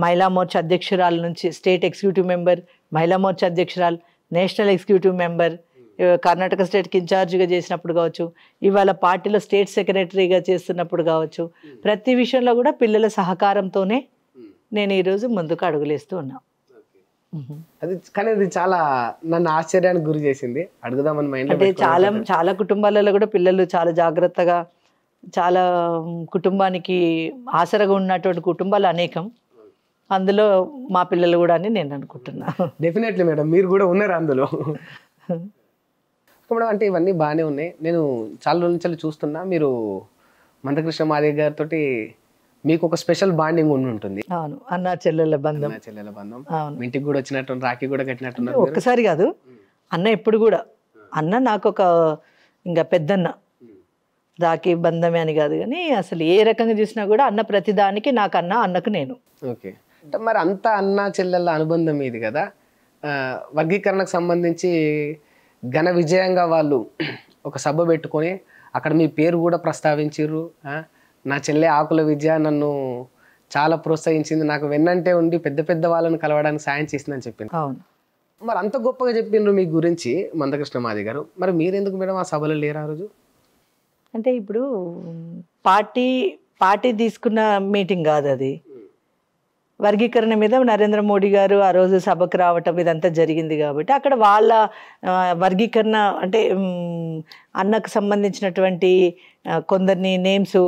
[SPEAKER 2] మహిళా మోర్చా అధ్యక్షురాల నుంచి స్టేట్ ఎగ్జిక్యూటివ్ మెంబర్, మహిళా మోర్చా అధ్యక్షురాలు, నేషనల్ ఎగ్జిక్యూటివ్ మెంబర్, కర్ణాటక స్టేట్కి ఇన్ఛార్జిగా చేసినప్పుడు కావచ్చు, ఇవాళ పార్టీలో స్టేట్ సెక్రటరీగా చేస్తున్నప్పుడు కావచ్చు, ప్రతి విషయంలో కూడా పిల్లల సహకారంతోనే నేను ఈరోజు ముందుకు అడుగులేస్తూ ఉన్నా.
[SPEAKER 1] కానీ అది చాలా నన్ను ఆశ్చర్యానికి గురి చేసింది. అడుగుదామని మైండ్
[SPEAKER 2] అంటే చాలా కుటుంబాలలో కూడా పిల్లలు చాలా జాగ్రత్తగా, చాలా కుటుంబానికి ఆసరగా ఉన్నటువంటి కుటుంబాలు అనేకం. అందులో మా పిల్లలు కూడా అని నేను అనుకుంటున్నా.
[SPEAKER 1] డెఫినెట్లీ మేడం, మీరు కూడా ఉన్నారు అందులో. మేడం అంటే ఇవన్నీ బాగానే ఉన్నాయి. నేను చాలా రోజుల నుంచి చూస్తున్నా, మీరు మందకృష్ణ మాదిగ గారితో మీకు ఒక స్పెషల్ బాండింగ్ ఉండి ఉంటుంది.
[SPEAKER 2] అవును, అన్న చెల్లెల బంధం.
[SPEAKER 1] ఇంటికి కూడా వచ్చినట్టు, రాఖీ కూడా కట్టినట్టున్నారు.
[SPEAKER 2] ఒక్కసారి కాదు, అన్న ఎప్పుడు కూడా, అన్న నాకు ఒక ఇంకా పెద్దన్న, రాఖీ బంధమే అని కాదు కానీ అసలు ఏ రకంగా చూసినా కూడా అన్న ప్రతిదానికి నాకు అన్నకు నేను.
[SPEAKER 1] ఓకే, మరి అంత అన్న చెల్లెళ్ళ అనుబంధం ఇది కదా. వర్గీకరణకు సంబంధించి ఘన విజయంగా వాళ్ళు ఒక సభ పెట్టుకొని అక్కడ మీ పేరు కూడా ప్రస్తావించారు. నా చెల్లె ఆకుల విద్య నన్ను చాలా ప్రోత్సహించింది, నాకు వెన్నంటే ఉండి పెద్ద పెద్ద వాళ్ళని కలవడానికి సాయం చేసిందని చెప్పింది. మరి అంత గొప్పగా చెప్పిండ్రు మీ గురించి మందకృష్ణ మాదిగ గారు, మరి మీరెందుకు మేడం ఆ సభలో లేరు ఆ రోజు?
[SPEAKER 2] అంటే ఇప్పుడు పార్టీ తీసుకున్న మీటింగ్ కాదు అది, వర్గీకరణ మీద నరేంద్ర మోడీ గారు ఆ రోజు సభకు రావటం ఇదంతా జరిగింది కాబట్టి అక్కడ వాళ్ళ వర్గీకరణ అంటే అన్నకు సంబంధించినటువంటి కొందరిని నేమ్స్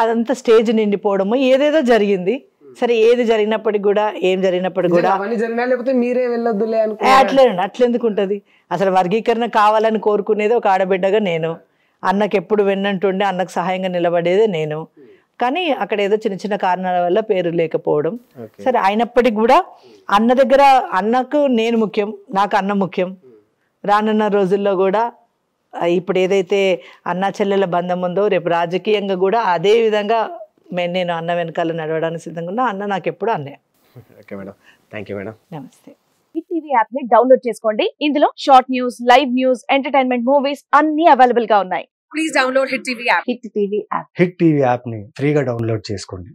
[SPEAKER 2] అదంతా స్టేజ్ నిండిపోవడము ఏదేదో జరిగింది. సరే ఏది జరిగినప్పటికి కూడా ఏం జరిగినప్పటికి కూడా
[SPEAKER 1] లేకపోతే మీరే వెళ్ళొద్దులే
[SPEAKER 2] అట్లెందుకు ఉంటుంది? అసలు వర్గీకరణ కావాలని కోరుకునేది ఒక ఆడబిడ్డగా నేను, అన్నకు ఎప్పుడు వెన్నంటుండే అన్నకు సహాయంగా నిలబడేదే నేను. కానీ అక్కడ ఏదో చిన్న చిన్న కారణాల వల్ల పేరు లేకపోవడం. సరే అయినప్పటికీ కూడా అన్న దగ్గర అన్నకు నేను ముఖ్యం, నాకు అన్న ముఖ్యం. రానున్న రోజుల్లో కూడా ఇప్పుడు ఏదైతే అన్న చెల్లెల బంధం ఉందో రేపు రాజకీయంగా కూడా అదే విధంగా నేను అన్న వెనకాల నడవడానికి సిద్ధంగా ఉన్నా. అన్న నాకు ఎప్పుడు అన్నే.
[SPEAKER 1] Okay madam, thank you madam.
[SPEAKER 2] నమస్తే.
[SPEAKER 3] హిట్ టీవీ యాప్ ని డౌన్లోడ్ చేసుకోండి. ఇందులో short news, live news, entertainment movies అన్ని అవైలబుల్ గా ఉన్నాయి. Please download hit TV app.
[SPEAKER 4] Hit TV app ని ఫ్రీగా డౌన్లోడ్ చేసుకోండి.